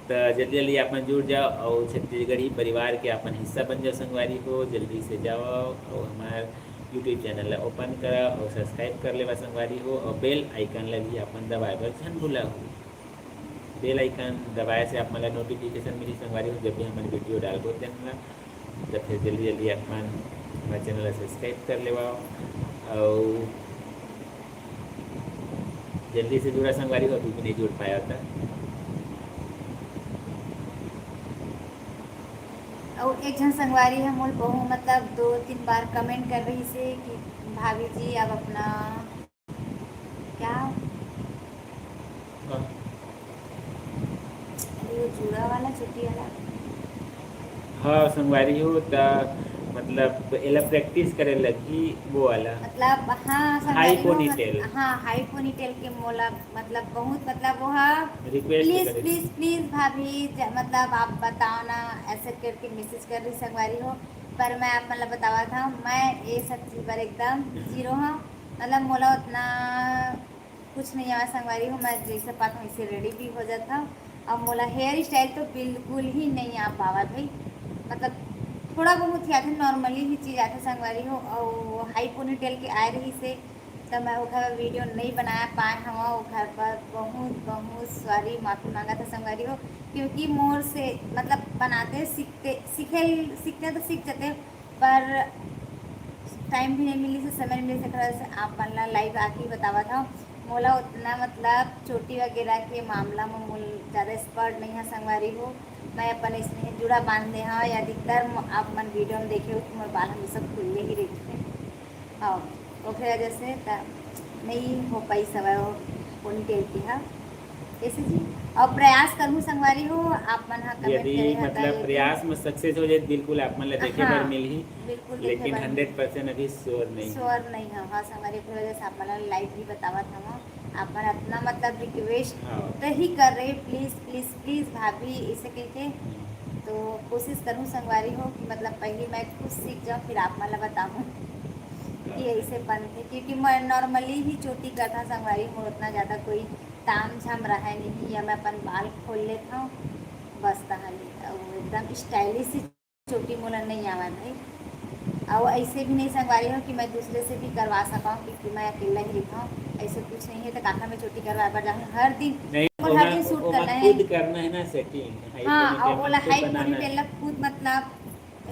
तो जल्दी जल्दी अपन जुड़ जाओ और छत्तीसगढ़ी परिवार के अपन हिस्सा बन जाओ संगवारी हो। जल्दी से जाओ और हमारे यूट्यूब चैनल ला ओपन करा और सब्सक्राइब कर लेवा संगवारी हो, और बेल आइकन ला भी अपन दबाए बर झन भूला हो। बेल आइकन दबाए से आप मतलब नोटिफिकेशन मिली संगवारी हो जब भी हमारे वीडियो डालबो तेन ला। तो फिर जल्दी जल्दी अपन हमारे चैनल ला सब्सक्राइब कर लेवा और जल्दी से जुड़ा संगवारी हो। अभी भी नहीं जुड़ पाया था। और एक जन संगवारी है मोल बहु मतलब 2-3 बार कमेंट कर रही से कि भाभी जी अब अपना क्या हाँ। अरे वो जूड़ा वाला छोटी वाला हाँ संगवारी हो तो मतलब एला प्रैक्टिस करे लगी वो वाला मतलब हाँ हाई संगवारी हो पोनीटेल हाँ हाई पोनीटेल के मोला मतलब बहुत मतलब वो हाँ रिक्वेस्ट प्लीज करे। प्लीज प्लीज भाभी मतलब आप बताओ ना, ऐसे करके मैसेज कर रही संगवारी हो। पर मैं आप मतलब बतावा था मैं ये सब चीज़ पर एकदम जीरो हूँ। मतलब मोला उतना कुछ नहीं आवा संगवारी हो। मैं जैसे पाता हूँ वैसे रेडी भी हो जाता हूँ। अब मोला हेयर स्टाइल तो बिल्कुल ही नहीं आ पावा भाई। मतलब थोड़ा बहुत ही आते नॉर्मली ही चीज़ आते संगवारी हो। और हाई पोनीटेल के आए रही से तो मैं वो घर वीडियो नहीं बनाया पाए हम वो घर पर बहुत बहुत सॉरी माफ़ी मांगा था संगवारी हो। क्योंकि मोर से मतलब बनाते सीखते तो सीख जाते, पर टाइम भी नहीं मिली से समय नहीं मिली से आप मतलब लाइव आके ही बतावा था मोला उतना मतलब चोटी वगैरह के मामला में मोल ज़्यादा एक्सपर्ट नहीं है संगवारी हो। मैं अपन इसमें जुड़ा बांध दे हाँ या अधिकतर आप मन वीडियो में देखे हो कि मोर बाल हमेशा खुले ही रहते हैं। हाँ ओकरे वजह से नहीं हो पाई सवय पोनी टेल की हाँ ऐसे जी। और प्रयास करूँ संगवारी हो आप मन हाँ कमेंट यदि करे हता मतलब यदि प्रयास में सक्सेस हो जाए बिल्कुल आप मतलब देखे हाँ बार मिल ही, बिल्कुल देखे लेकिन बार 100% अभी श्योर नहीं है। श्योर नहीं है हाँ संगवारी की वजह से आप मला लाइव भी बतावा था वहाँ आप मन अपना मतलब रिक्वेस्ट हाँ। तो ही कर रहे प्लीज़ प्लीज़ प्लीज़ भाभी ऐसे कह के। तो कोशिश करूँ संगवारी हो कि मतलब पहले मैं खुद सीख जाऊँ फिर आप मला बताऊँ कि ऐसे बनते, क्योंकि मैं नॉर्मली ही चोटी करता संगवारी में उतना ज़्यादा कोई ताम झाम रहा नहीं, या मैं अपन बाल खोल लेता हूँ बस तहाली और एकदम स्टाइलिश ही चोटी मोला नहीं आवा भाई। और ऐसे भी नहीं संगवारी हो कि मैं दूसरे से भी करवा सका हूँ क्योंकि मैं अकेला ही रहता हूँ। ऐसे कुछ नहीं है तो काका में चोटी करवा पर जाऊँ हर दिन नहीं और हर दिन सूट करना है। खुद करना है ना सेटिंग हाई हाँ और पोनीटेल बोला खुद हाई बनाना पोनीटेल है। खुद मतलब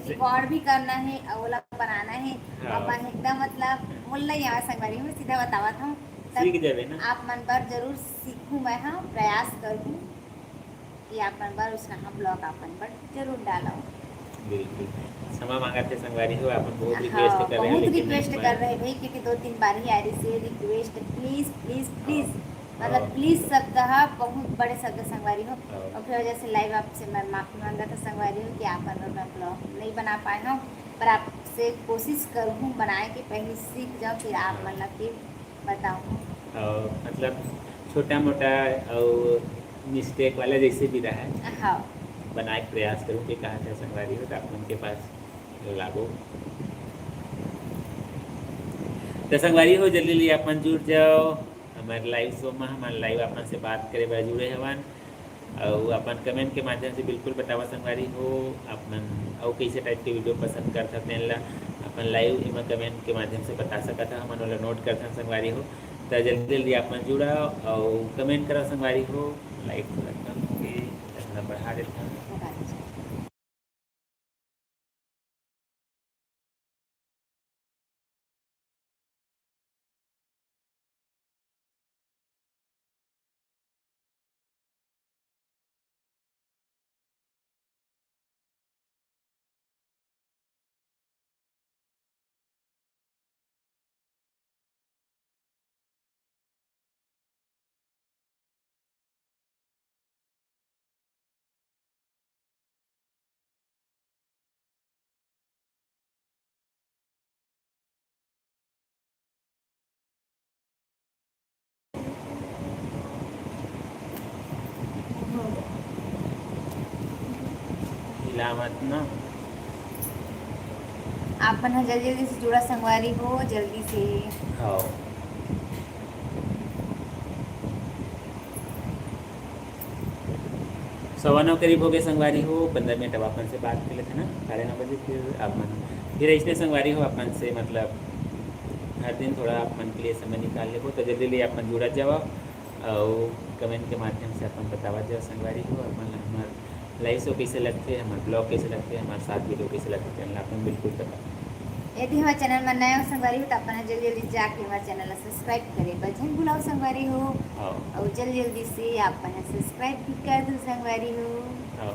रिकॉर्ड भी करना है और बोला बनाना है। हाँ। और मैं एकदम मतलब मुल नहीं आवा संगवारी में सीधा बतावा था सीख तब जावे ना। आप मन पर जरूर सीखूँ मैं हाँ प्रयास करूँ कि आप मन पर उसका हम ब्लॉग अपन पर जरूर डाला। बिल्कुल क्षमा मांगा थे संगवारी हो अपन बहुत रिक्वेस्ट हाँ कर रहे हैं बहुत लेकिन नहीं रिक्वेस्ट कर पाए। रहे भाई क्योंकि 2-3 बार ही आ रही से रिक्वेस्ट प्लीज़ प्लीज़ प्लीज़ हाँ। मतलब प्लीज़ शब्द है बहुत बड़े शब्द संगवारी हो। हाँ। और फिर वजह से लाइव आपसे मैं माफ़ी मांगा था संगवारी हो कि आप अगर मैं ब्लॉग नहीं बना पाए हूँ, पर आपसे कोशिश करूँ बनाए कि पहले सीख जाऊँ फिर आप मतलब फिर बताऊँ। और मतलब छोटा मोटा और मिस्टेक वाला जैसे भी रहा है हाँ बनाए के प्रयास करूँ कि कहाँ था संगवारी हो तो आप उनके पास लागो। तो संगवारी हो जल्दी जल्दी अपन जुड़ जाओ हमारे लाइव शो में। हमारे लाइव अपन से बात करे बा जुड़े हवन और अपन कमेंट के माध्यम से बिल्कुल बतावा संगवारी हो अपन और कैसे टाइप के वीडियो पसंद कर सकते हैं ला अपन लाइव में कमेंट के माध्यम से बता सकता था हमन वाला नोट करते संगवारी हो। तो जल्दी जल्दी अपन जुड़ा और कमेंट करा संगवारी हो। लाइव थोड़ा कम के बढ़ा देता हूँ। चिल्ला मत ना। आप मन ह जल्दी जल्दी से जुड़ा संगवारी हो, जल्दी से। हाँ सवा नौ करीब हो गए संगवारी हो, 15 मिनट अब अपन से बात कर लेते हैं ना, 9:30 बजे फिर अपन फिर ऐसे संगवारी हो अपन से मतलब हर दिन थोड़ा अपन के लिए समय निकाल ले तो जल्दी जल्दी अपन जुड़त जावा और कमेंट के माध्यम से अपन बतावा जाओ संगवारी हो अपन हमार लाइव शो कैसे लगते, हमारे ब्लॉग कैसे लगते, हमारे साथ वीडियो कैसे लगते हैं अपन बिल्कुल बता। यदि हमारे चैनल में नया हो संगवारी हो तो अपन जल्दी जल्दी जाके हमारे चैनल ला सब्सक्राइब करे बजन बुलाओ संगवारी हो, हाँ और जल्दी जल्दी से अपन सब्सक्राइब भी कर दो संगवारी हो। हाँ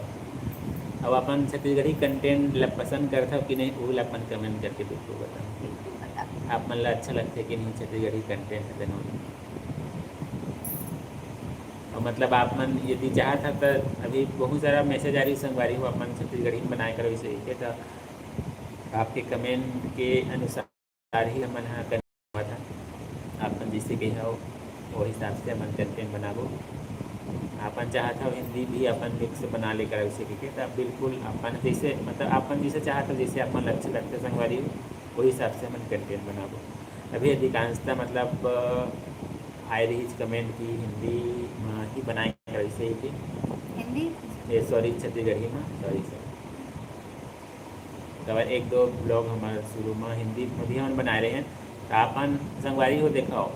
अब अपन छत्तीसगढ़ी कंटेंट पसंद करता हो कि नहीं वो अपन कमेंट करके बिल्कुल बताओ। बिल्कुल बता। आप मन ला अच्छा लगता है कि नहीं छत्तीसगढ़ी कंटेंट देना, और मतलब आप मन यदि चाहत है तो अभी बहुत सारा मैसेज आ रही संगवारी हो अपन छत्तीसगढ़ी में बनाए करो इसे के तो आपके कमेंट के अनुसार ही हमन हाँ करवा था आपन जैसे कही हो वो हिसाब से अपन कंटेंट बनाबो। अपन चाहता हो हिंदी भी अपन मिक्स बना लेकर उसे के तो आप बिल्कुल अपन जैसे मतलब अपन जैसे चाहते हो जैसे अपन अच्छे लगते संगवारी हो वही हिसाब से अपन कंटेंट बनाबो। अभी अधिकांशतः मतलब आए रही कमेंट की हिंदी में ही बनाए वैसे ही थी हिंदी सॉरी छत्तीसगढ़ी में सॉरी तो एक दो ब्लॉग हमारे शुरू में हिंदी में भी हम बनाए रहे हैं तो अपन संगवारी हो देखाओ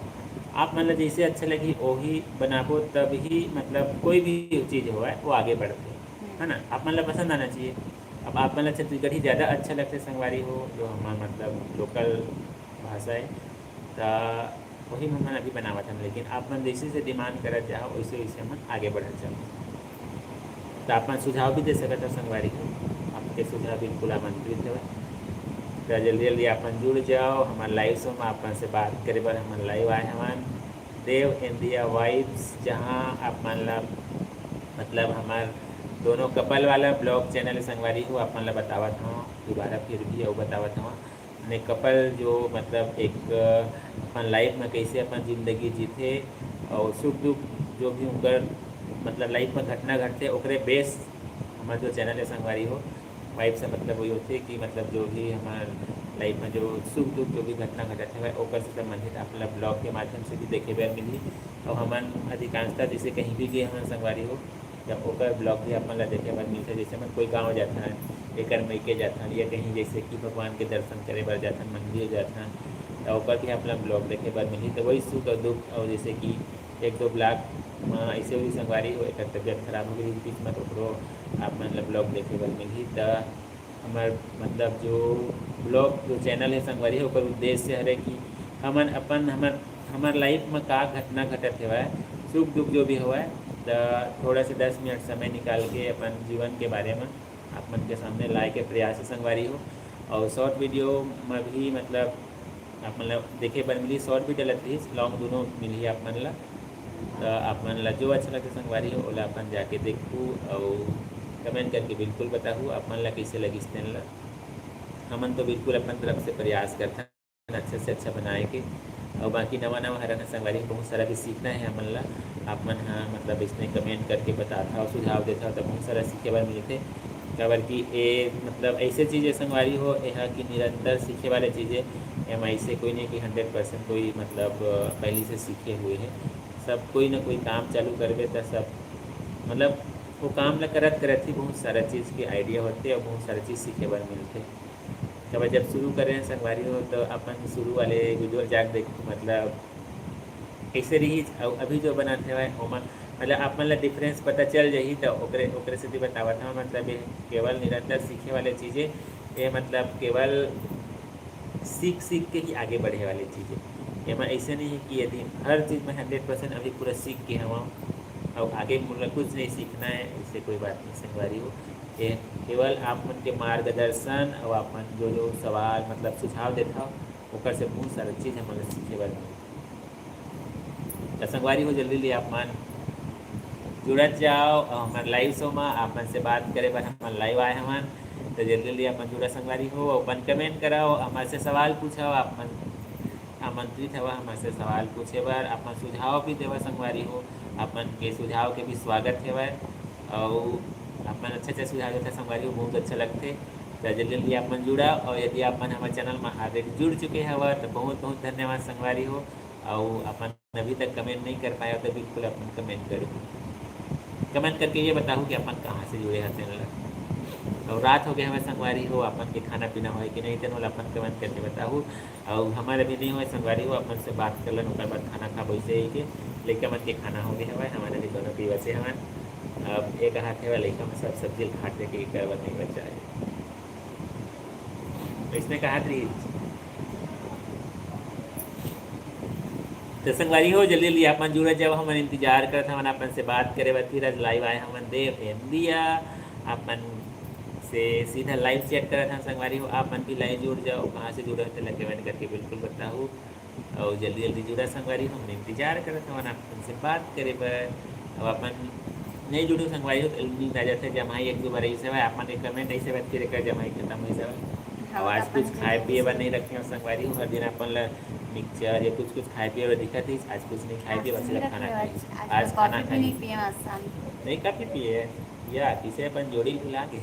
आप मतलब जैसे अच्छा लगी वही बनाबो तब ही मतलब कोई भी चीज़ हो वो आगे बढ़ते है ना। आप मतलब पसंद आना चाहिए। अब आप मतलब छत्तीसगढ़ी ज़्यादा अच्छा लगते संगवारी हो जो हमारा मतलब लोकल भाषा है तो वही हम अभी बनावा था, लेकिन आप मन जैसे से डिमांड करत जाओ वैसे वैसे हम आगे बढ़त जाओ। तो आप मन सुझाव भी दे सकते संगवारी को, आपके सुझाव बिल्कुल आमंत्रित है। तो जल्दी जल्दी अपन जुड़ जाओ हमारे लाइव शो में अपन से बात करे बार हमारे लाइव आए हमान देव इंडिया वाइब्स जहाँ आप मान ला मतलब हमारे दोनों कपल वाला ब्लॉग चैनल संगवारी हो अपन ला बतावत हूँ दोबारा फिर भी और बतावत हूँ ने कपल जो मतलब एक अपन लाइफ में कैसे अपन जिंदगी जीते और सुख दुख जो भी उनकर मतलब लाइफ में घटना घटते ओकरे बेस हमारा जो चैनल है संगवारी हो वाइफ से मतलब वही होती है कि मतलब जो भी हमारे लाइफ में जो सुख दुख जो भी घटना घटत है ओकर से संबंधित अपना ब्लॉग के माध्यम से भी देखे हुए मिली और हमान अधिकांशतः जैसे कहीं भी गए हमारे संगवारी हो जब ओकर ब्लॉग भी अपन ला देखे बार मिलते जैसे मैं कोई गाँव जाता है एक मैके जाता या कहीं जैसे कि भगवान के दर्शन करे बार जाता मंदिर जाता तो ओकर भी अपना ब्लॉग देखे बार मिली तो वही सुख और दुख और जैसे कि एक दो ब्लॉग में ऐसे वही संगवारी हो एक तबियत खराब हो गई बीच में तो आप मतलब ब्लॉग देखे बार मिली तो हमार मतलब जो ब्लॉग जो चैनल है संगवारी है ओकर उद्देश्य है कि हमन अपन हमार लाइफ में का घटना घटत हुआ है सुख दुख जो भी हुआ है तो थोड़ा से 10 मिनट समय निकाल के अपन जीवन के बारे में अपन के सामने लाए के प्रयास संगवारी हो। और शॉर्ट वीडियो में भी मतलब आप मतलब देखे पर मिली शॉर्ट भी डलत रही लॉन्ग दोनों मिली आप मन ला तो आप मन ला जो अच्छा लगता संगवारी हो ओला अपन जाके देखूँ और कमेंट करके बिल्कुल बताऊँ आप मन ला कैसे लगी इस चैनल हमन तो बिल्कुल अपन तरफ से प्रयास करते हैं अच्छे से अच्छा बनाए के और बाकी नवा नवा हराना संगवारी बहुत सारा भी सीखना है हमन ला आप मन हाँ मतलब इसमें कमेंट करके बताता और सुझाव देता तो बहुत सारा सीखे बार मिलते खबर कि ये मतलब ऐसे चीज़ें संगवारी हो यहाँ की निरंतर सीखे वाले चीज़ें एम ऐसे कोई नहीं कि 100% कोई मतलब पहले से सीखे हुए हैं सब कोई ना कोई काम चालू करवे तो सब मतलब वो काम ला करत करत ही बहुत सारा चीज़ के आइडिया होते और बहुत सारा चीज़ सीखे बार मिलते। तब जब शुरू कर रहे हैं संगवारी हो तो अपन शुरू वाले वीडियो जाके देख मतलब ऐसे रही अभी जो बनाते हुए ओमन मतलब आप मतलब डिफरेंस पता चल जाही तो ओकरे से भी बतावा था मतलब ये केवल निरंतर सीखे वाले चीज़ें ये मतलब केवल सीख के ही आगे बढ़े वाली चीज़ें ये मैं ऐसे नहीं है कि यदि हर चीज़ में 100% अभी पूरा सीख के हम और आगे मतलब कुछ नहीं सीखना है इससे कोई बात नहीं संगवारी हो ये केवल आप मन के मार्गदर्शन और आप मन जो जो सवाल मतलब सुझाव देता ओकर से बहुत सारा चीज़ हम सीखे बार तो संगवारी हो जल्दी लिए आप मन जुड़त जाओ और हमारे लाइव शो में आप मन से बात करे बार हमारे लाइव आए हमान तो जल्दी जल्दी अपन जुड़ा संगवारी हो अपन कमेंट कराओ हमारे से सवाल पूछो आप मन आमंत्रित हवा हमारे से सवाल पूछे बार अपन सुझाव भी देवा संगवारी हो अपन के सुझाव के भी स्वागत है और अपन अच्छा अच्छा सुझाव देते संगवारी हो बहुत अच्छा लगते। तो जल्दी जल्दी अपन जुड़ा, और यदि अपन हमारे चैनल में ऑलरेडी जुड़ चुके हवा तो बहुत बहुत धन्यवाद संगवारी हो। और अपन अभी तक कमेंट नहीं कर पाया तो बिल्कुल अपन कमेंट करो, कमेंट करके ये बताओ कि अपन कहाँ से जुड़े हैं चैनल। और रात हो गया हमें संगवारी हो, अपन के खाना पीना हो कि नहीं तेन अपन कमेंट करके बताओ। और हमारे भी नहीं हुए संगवारी हो, अपन से बात कर लन उसके बाद खाना खा वैसे ही के लेके मन के खाना हो गया हवा हमारे भी दोनों की वैसे हमारे अब एक हाथ है लेकिन हम सब सब्जी खाते के करवा नहीं बचा है। तो इसने कहा थी तो संगवारी हो जल्दी जल्दी अपन जुड़े जब हम इंतजार करते हम अपन से बात करे फिर आज लाइव आए हम देव इंडिया अपन से सीधा लाइव चेक करे था संगवारी हो। अपन भी लाइव जुड़ जाओ, कहाँ से जुड़े होते लगे कमेंट करके बिल्कुल बताओ। और जल्दी जल्दी जुड़ा संगवारी हो, हम इंतजार करे थे अपन से बात करे पर। अब अपन नहीं जुड़ो संगवारी हो तो नींद आ जाते जमाई एक दो बार ऐसे है अपन एक कमेंट ऐसे बात फिर एक जमाई खत्म हो जाए। और आज कुछ खाए पिए बार नहीं रखे संगवारी हो, हर दिन अपन मिक्सचर या कुछ कुछ खाए पिए दिखा थी, आज कुछ नहीं खाए पिए बस सिर्फ खाना खाई। आज खाना खाई नहीं काफी पिए या किसे अपन जोड़ी भुला के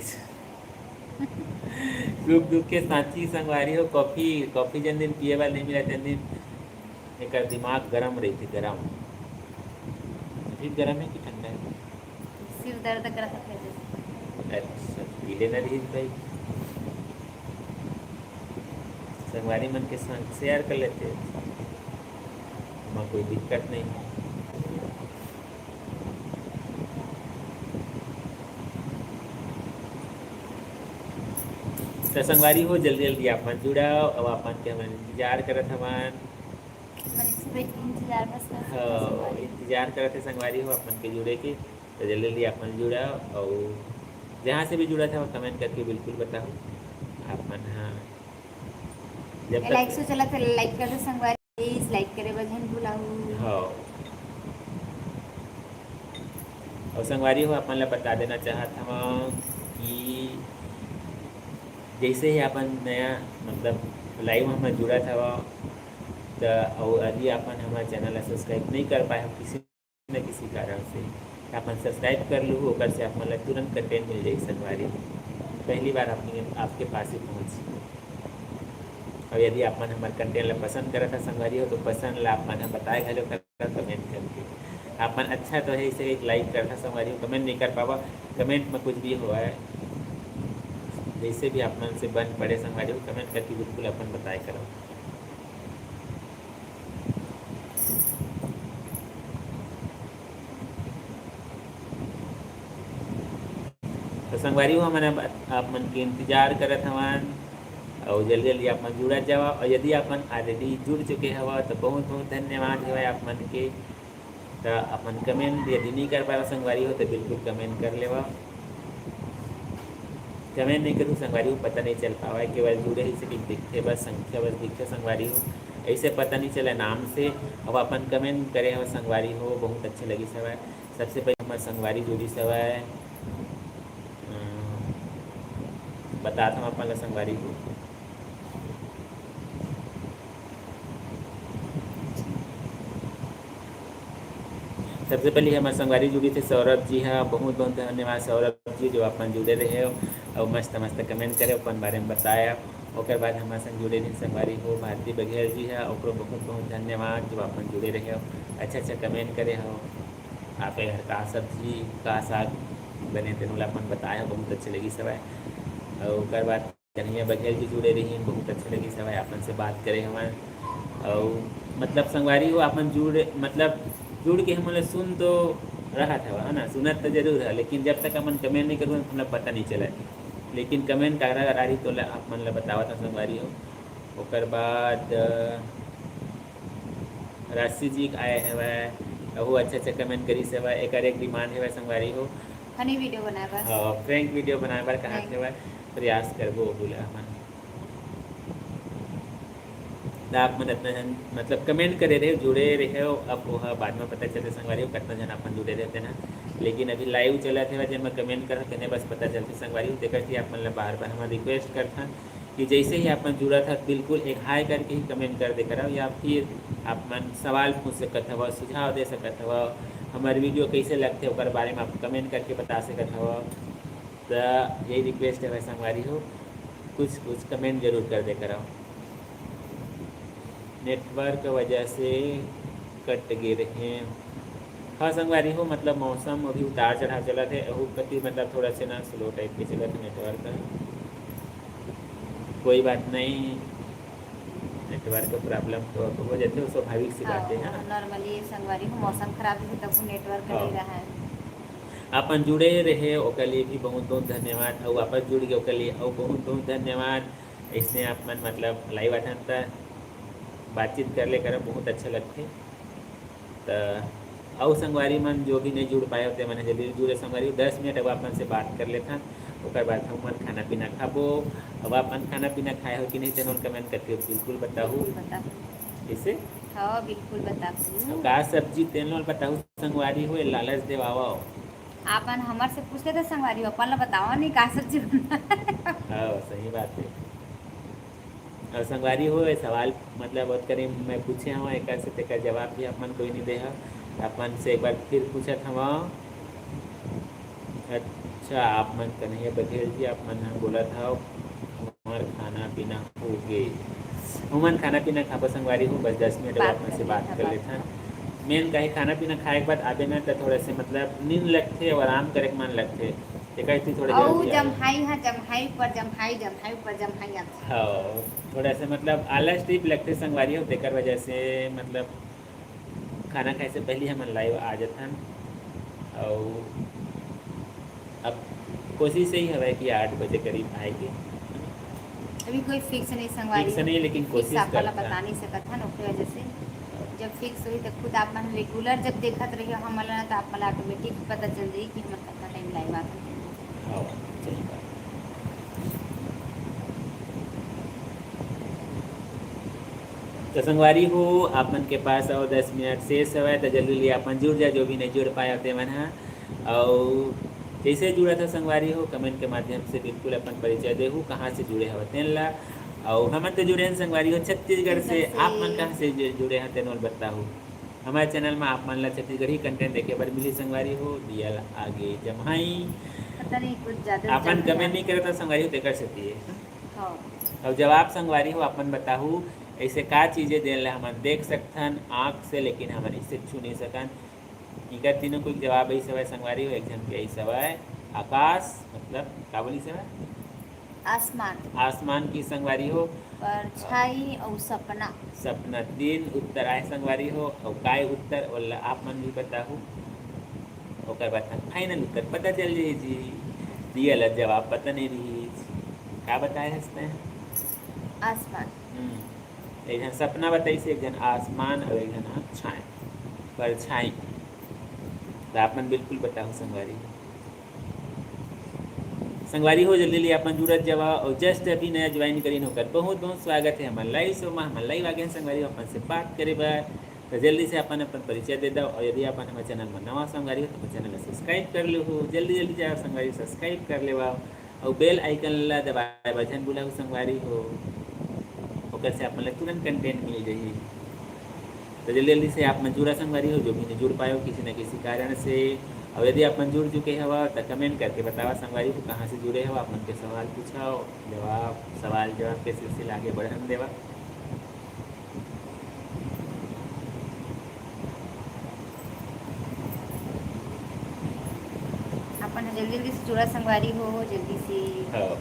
सुख दुख के साथी संगवारी हो। कॉफी कॉफी जिन दिन पिए बार नहीं मिला तीन दिन एक दिमाग गरम रही थी, गरम ठीक गरम है कि ठंडा है? सिर दर्द करता था। अच्छा पीले न रही भाई, संगवारी मन के संग शेयर कर लेते वहाँ कोई दिक्कत नहीं है। तो संगवारी हो जल्दी जल्दी अपन जुड़ाओ, अब अपन के हम इंतजार करत हवन। इंतजार करते संगवारी हो अपन के जुड़े के, तो जल्दी जल्दी अपन जुड़ाओ। और जहाँ से भी जुड़ा था वो कमेंट करके बिल्कुल बताओ अपन। हाँ जब लाइक से चला था लाइक कर दो संगवारी प्लीज, लाइक करे बजन भुलाऊ। हाँ और संगवारी हो अपन ला बता देना चाहता हूँ कि जैसे ही अपन नया मतलब लाइव हमें जुड़ा था तो और यदि अपन हमारे चैनल सब्सक्राइब नहीं कर पाए हम किसी न किसी कारण से अपन सब्सक्राइब कर लूँ ओकर से अपन तुरंत कंटेंट मिल जाए संगवारी पहली बार अपनी आपके पास ही पहुँची। और यदि अपन हमारे कंटेंट ला पसंद करा था संगवारी हो तो पसंद ला अपन हम बताए घलो कर कमेंट करके अपन अच्छा तो है इसे एक लाइक करता संगवारी हो, कमेंट नहीं कर पावा कमेंट में कुछ भी हुआ है जैसे भी अपन से बन पड़े संगवारी हो कमेंट करके बिल्कुल अपन बताए करो। तो संगवारी हो मैंने आप मन के इंतजार करत हवन और जल्दी जल्दी आप मन जुड़ा जावा। और यदि अपन ऑलरेडी जुड़ चुके हवा तो बहुत बहुत धन्यवाद है आप मन के। तो अपन कमेंट यदि नहीं कर पाए संगवारी हो तो बिल्कुल कमेंट कर लेवा, कमेंट नहीं करूँ संगवारी हो पता नहीं चल पावा केवल जुड़े ही से दिखते बस संख्या बस दिखते संगवारी हो ऐसे पता नहीं चला नाम से। अब अपन कमेंट करे हो संगवारी हो बहुत अच्छी लगी सवाए। सबसे पहले हमारे संगवारी जुड़ी सवाए बताता हूँ अपन संगवारी को। सबसे पहले हमारे संगवारी जुड़ी थे सौरभ जी। हाँ बहुत बहुत धन्यवाद सौरभ जी जो अपन जुड़े रहे हो और मस्त मस्त कमेंट करे अपन बारे में बताया। और बाद हमारे संग जुड़े रहे संगवारी हो भारती बघेल जी है और बहुत बहुत धन्यवाद जो अपन जुड़े रहे हो अच्छा अच्छा कमेंट करे हो। आप घर का सब्जी का साग बने तेनों अपन बताया बहुत अच्छी लगी सवाए। और बाद कन्हैया बघेल जी जुड़े रही बहुत अच्छी लगी सवाए अपन से बात करे हमारे। और मतलब संगवारी हो अपन जुड़ के हम सुन तो रहा था है ना सुनत तो जरूर है लेकिन जब तक अपन कमेंट नहीं करूँ हम पता नहीं चला। लेकिन कमेंट करा रही तो आप मन बतावा था संगवारी हो। और बाद राशि जी आए है वह वो अच्छा अच्छा कमेंट करी से वह एक डिमांड है वह संगवारी हो फनी वीडियो बनाए हाँ फ्रैंक वीडियो बनाए बार कहाँ से वह प्रयास करबो बोला मन आप मन इतना जन मतलब कमेंट करे रहे जुड़े रहे हो। अब वह बाद में पता चलते संगवारी हो कितना जन अपन जुड़े रहते ना लेकिन अभी लाइव चला थे जब मैं कमेंट कर कहने बस पता चलती संगवारी हो देखा थी आप मतलब बार बार हम रिक्वेस्ट करता कि जैसे ही अपन जुड़ा था बिल्कुल एक हाई करके ही कमेंट कर दे करो या फिर आप मन सवाल पूछ सकते हो सुझाव दे सकते हो हमारे वीडियो कैसे लगते हो बारे में आप कमेंट करके बता सकते हो। तो यही रिक्वेस्ट है भाई संगवारी हो, कुछ कुछ कमेंट जरूर कर दे कराओ। नेटवर्क वजह से कट गिर हैं। हाँ संगवारी हो, मतलब मौसम अभी उतार चढ़ाव चला थे, अहू कति मतलब थोड़ा से ना स्लो टाइप के चला थे नेटवर्क का। कोई बात नहीं, नेटवर्क प्रॉब्लम तो हो जाते हो, स्वाभाविक सी बातें है ना। नॉर्मली संगवारी हो मौसम खराब है तब नेटवर्क हाँ। नहीं रहा है। अपन जुड़े रहे ओकर लिए भी बहुत बहुत धन्यवाद, और वापस जुड़ गए ओकर लिए और बहुत बहुत धन्यवाद। इसने अपन मतलब लाइव अटन तक बातचीत कर ले कर बहुत अच्छा लगते। तो और संगवारी मन जो भी नहीं जुड़ पाए होते मैंने जल्दी जुड़े संगवारी 10 मिनट अब अपन से बात कर लेता, ओकर बाद हम मन खाना पीना खाबो। अब अपन खाना पीना खाए हो कि नहीं तेन कमेंट करके बिल्कुल बताओ। इसे हाँ बिल्कुल बताओ। का सब्जी तेन बताओ संगवारी हो, लालच देवाओ। आपन हमार से पूछते थे संगवारी अपन ला बताओ नहीं का सब्जी बना। हाँ सही बात है। और संगवारी हो सवाल मतलब बहुत करीब मैं पूछे हूँ, एक से तेकर जवाब भी अपन कोई नहीं दे है। अपन से एक बार फिर पूछत हवा। अच्छा आप मन कन्हैया बघेल जी, आप मन बोला था हमार खाना पीना हो गए। उमन खाना पीना खा संगवारी हो, बस 10 मिनट बाद में से बात कर लेता। मेन कहीं खाना पीना खाए के बाद आबे ना तो थोड़ा से मतलब नींद लगते और आराम करे के मन लगते, थोड़े और जमहाई है जमहाई पर जमहाई जमहाई पर जमहाई आती। हाँ थोड़ा सा मतलब आलस टाइप लगते संगवारी हो, तेकर वजह से मतलब खाना खाए से पहले हम लाइव आ जातन। और अब कोशिश यही है कि 8 बजे करीब आएगी। अभी कोई फिक्स नहीं संगवारी फिक्स नहीं, लेकिन कोशिश आप वाला करता। बता नहीं सकता ना, उसकी वजह से जब फिक्स हुई तो खुद आप मन रेगुलर जब देखत रहिए हम वाला तो आप मला ऑटोमेटिक पता चल जाई कि हम कितना टाइम लाइव आते हैं। हाँ सही बात। तो संगवारी हो आपन के पास और 10 मिनट शेष है तो जल्दी लिए अपन जुड़ जाए, जो भी नहीं जुड़ पाए होते मन है। और जैसे जुड़ा था संगवारी हो कमेंट के माध्यम से बिल्कुल अपन परिचय देहू कहाँ से जुड़े हो तेनला। और हमन तो जुड़े हैं संगवारी हो छत्तीसगढ़ से। आप मन कहाँ से जुड़े हैं तेनोल बताओ। हमारे चैनल में आप मन ला छत्तीसगढ़ी कंटेंट देखे पर मिली संगवारी हो, दियल आगे जमाई पता नहीं कुछ ज़्यादा अपन कमेंट नहीं करे तो संगवारी हो देकर सकती है। हाँ और जवाब संगवारी हो अपन बताहू ऐसे का चीज़ें देन ला हमन देख सकथन आँख से, लेकिन हमन इसे छू नहीं सकन। इनका तीनों को जवाब यही सवाल संगवारी हो, एक जन के यही सवाल आकाश मतलब का बोली सवाल आसमान आसमान की संगवारी हो, परछाई और सपना। सपना 3 उत्तर आए संगवारी हो। और काय उत्तर और आप मन भी बताहू, ओकर बाद फाइनल उत्तर पता चल जाए जी। दियल जवाब पता नहीं रही का बताए हंसते हैं। आसमान एक जन सपना बताई से, एक जन आसमान और एक जन छाए परछाई। तो आप मन बिल्कुल बताओ संगवारी संगवारी हो जल्दी लिए अपन जुड़त जावा। और जस्ट अभी नया ज्वाइन करीन होकर बहुत बहुत स्वागत है हमारे लाइव शो में। हमारे लाइव आगे संगवारी अपन से बात करे बार तो जल्दी से अपन अपन परिचय दे दो। और यदि अपन हमारे चैनल में नवा संगवारी हो तो हमारे चैनल सब्सक्राइब कर लो हो, जल्दी जल्दी जाओ संगवारी सब्सक्राइब कर ले। और बेल आइकन ला दबाए बजन बुला संगवारी हो, ओकर से अपन तुरंत कंटेंट मिल जाइए। तो जल्दी जल्दी से आप मन जुड़ा संगवारी हो, जो भी नहीं जुड़ पाए हो किसी न किसी कारण से। और यदि आप मन जुड़ चुके हो तो कमेंट करके बतावा संगवारी को कहाँ से जुड़े हो। आप मन के सवाल पूछाओ, जवाब सवाल जवाब के सिलसिला आगे बढ़न देवा। अपन जल्दी जल्दी से जुड़ा संगवारी हो जल्दी से। हाँ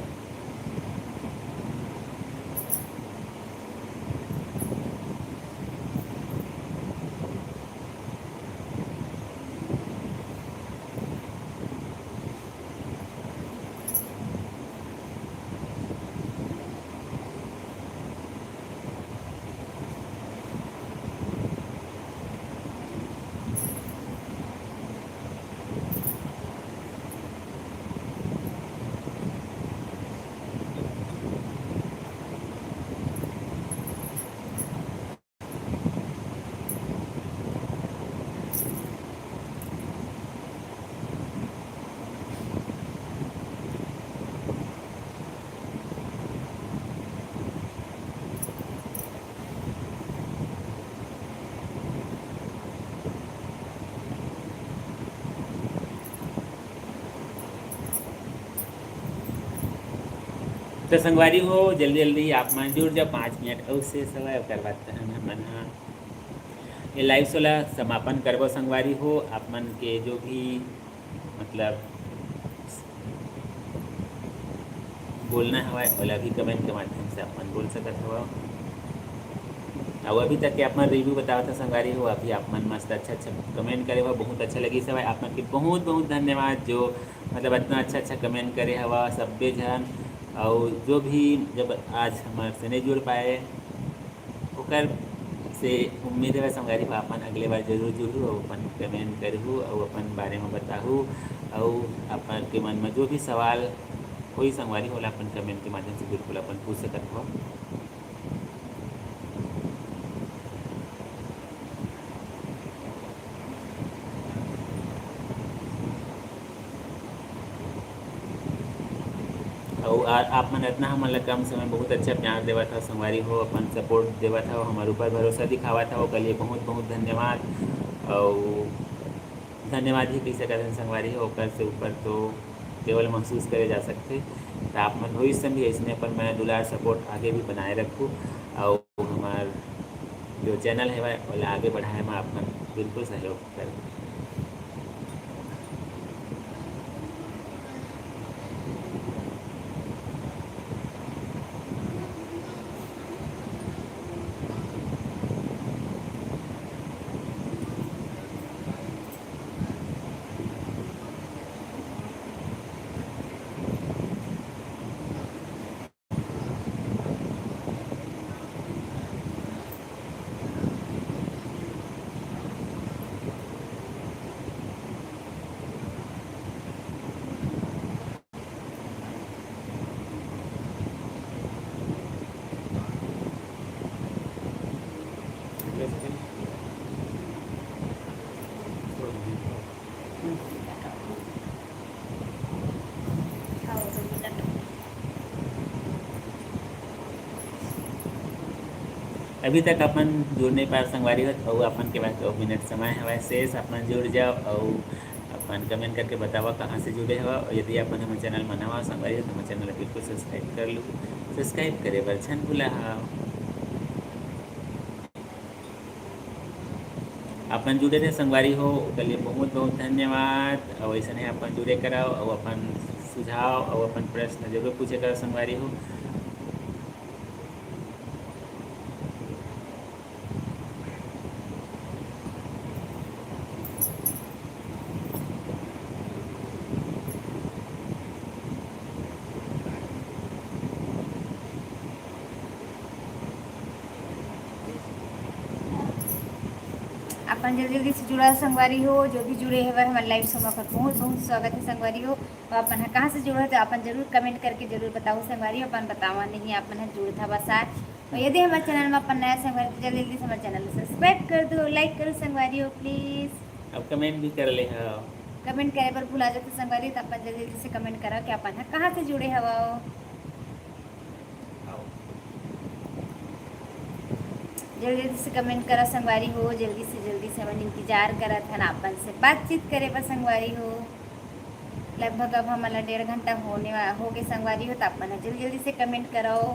तो संगवारी हो जल्दी जल्दी आप मन जुड़ जाओ 5 मिनट और से समय ओकर बाद हमन हाँ ये लाइव सोला समापन करबो संगवारी हो आप मन के जो भी मतलब बोलना हवा ओला भी कमेंट के माध्यम से अपन बोल सकत हवा और अभी तक के आप मन रिव्यू बताओ था संगवारी हो अभी आप मन मस्त अच्छा अच्छा कमेंट करे हुआ बहुत अच्छा लगी सब आप मन के बहुत बहुत धन्यवाद जो मतलब इतना अच्छा अच्छा कमेंट करे हवा सभ्य जन और जो भी जब आज हमारे से नहीं जुड़ पाए ओकर से उम्मीद है संगवारी हो अपन अगले बार जरूर जुड़ू और अपन कमेंट करूँ और अपन बारे में बताऊँ और अपन के मन में जो भी सवाल कोई संगवारी होला अपन कमेंट के माध्यम से बिल्कुल अपन पूछ सकत हो और आप मन इतना हमन ला कम समय बहुत अच्छा प्यार देवा था संगवारी हो अपन सपोर्ट देवा था हमारे ऊपर भरोसा दिखावा था ओकर लिए बहुत बहुत धन्यवाद और धन्यवाद ही कह सकते हैं संगवारी हो ओकर से ऊपर तो केवल महसूस करे जा सकते तो आप मन भविष्य में भी ऐसने पर मैं दुलार सपोर्ट आगे भी बनाए रखूँ और हमार जो चैनल है वह आगे बढ़ाए में आप मन बिल्कुल सहयोग करें अभी तक अपन जुड़ नहीं पाए संगवारी हो और अपन के पास 2 मिनट समय है वैसे अपन जुड़ जाओ और अपन कमेंट करके बतावा कहाँ से जुड़े हो और यदि अपन हमारे चैनल में नवा संगवारी हो तो हमारे चैनल बिल्कुल सब्सक्राइब कर लो सब्सक्राइब करे बर छन भूला अपन जुड़े थे संगवारी हो उसके लिए बहुत बहुत धन्यवाद और ऐसा नहीं अपन जुड़े कराओ और अपन सुझाव और अपन प्रश्न जरूर पूछे करो संगवारी हो अपन जल्दी जल्दी से जुड़ा संगवारी हो जो भी जुड़े हैं वह हमारे लाइव सोमा पर बहुत बहुत स्वागत है संगवारी हो और अपन कहाँ से जुड़ा है तो अपन जरूर कमेंट करके जरूर बताओ संगवारी हो अपन बतावा नहीं अपन जुड़ था बस और यदि हमारे चैनल में अपन नया संगवारी तो जल्दी जल्दी से हमारे चैनल को सब्सक्राइब कर दो लाइक करो संगवारी हो प्लीज़ अब कमेंट भी कर ले कमेंट करे पर भुला जाते संगवारी तो अपन जल्दी जल्दी से कमेंट करो कि अपन कहाँ से जुड़े हवा जल्दी जल्दी से कमेंट करा संगवारी हो जल्दी से हम इंतजार करा था अपन से बातचीत करे पर संगवारी हो लगभग अब हमारा 1.5 घंटा हो गए संगवारी हो तो अपन जल्दी जल्दी से कमेंट कराओ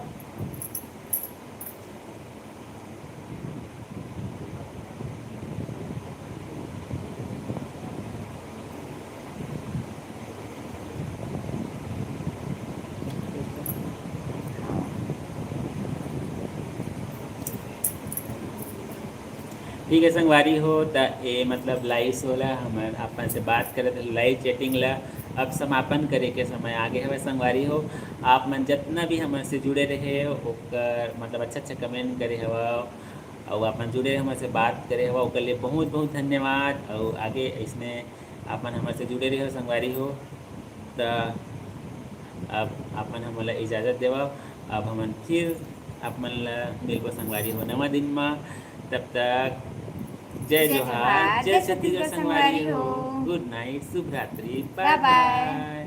ठीक है संगवारी हो तो ये मतलब लाइव होला हम अपन से बात करे तो लाइव चैटिंग ला अब समापन करे के समय आगे है संगवारी हो आप मन जितना भी हमसे से जुड़े रहे ओकर मतलब अच्छा अच्छा कमेंट करे हवा और अपन जुड़े हमसे से बात करे हवा ओकर लिए बहुत बहुत धन्यवाद और आगे इसमें अपन हमसे से जुड़े रहे संगवारी हो तो अब अपन हमला इजाज़त देवा अब हम फिर अपन ला मिलबो संगवारी हो नवा दिन में तब तक जय जोहार जय छत्तीसगढ़ संगवारी हो गुड नाइट शुभ रात्रि बाय बाय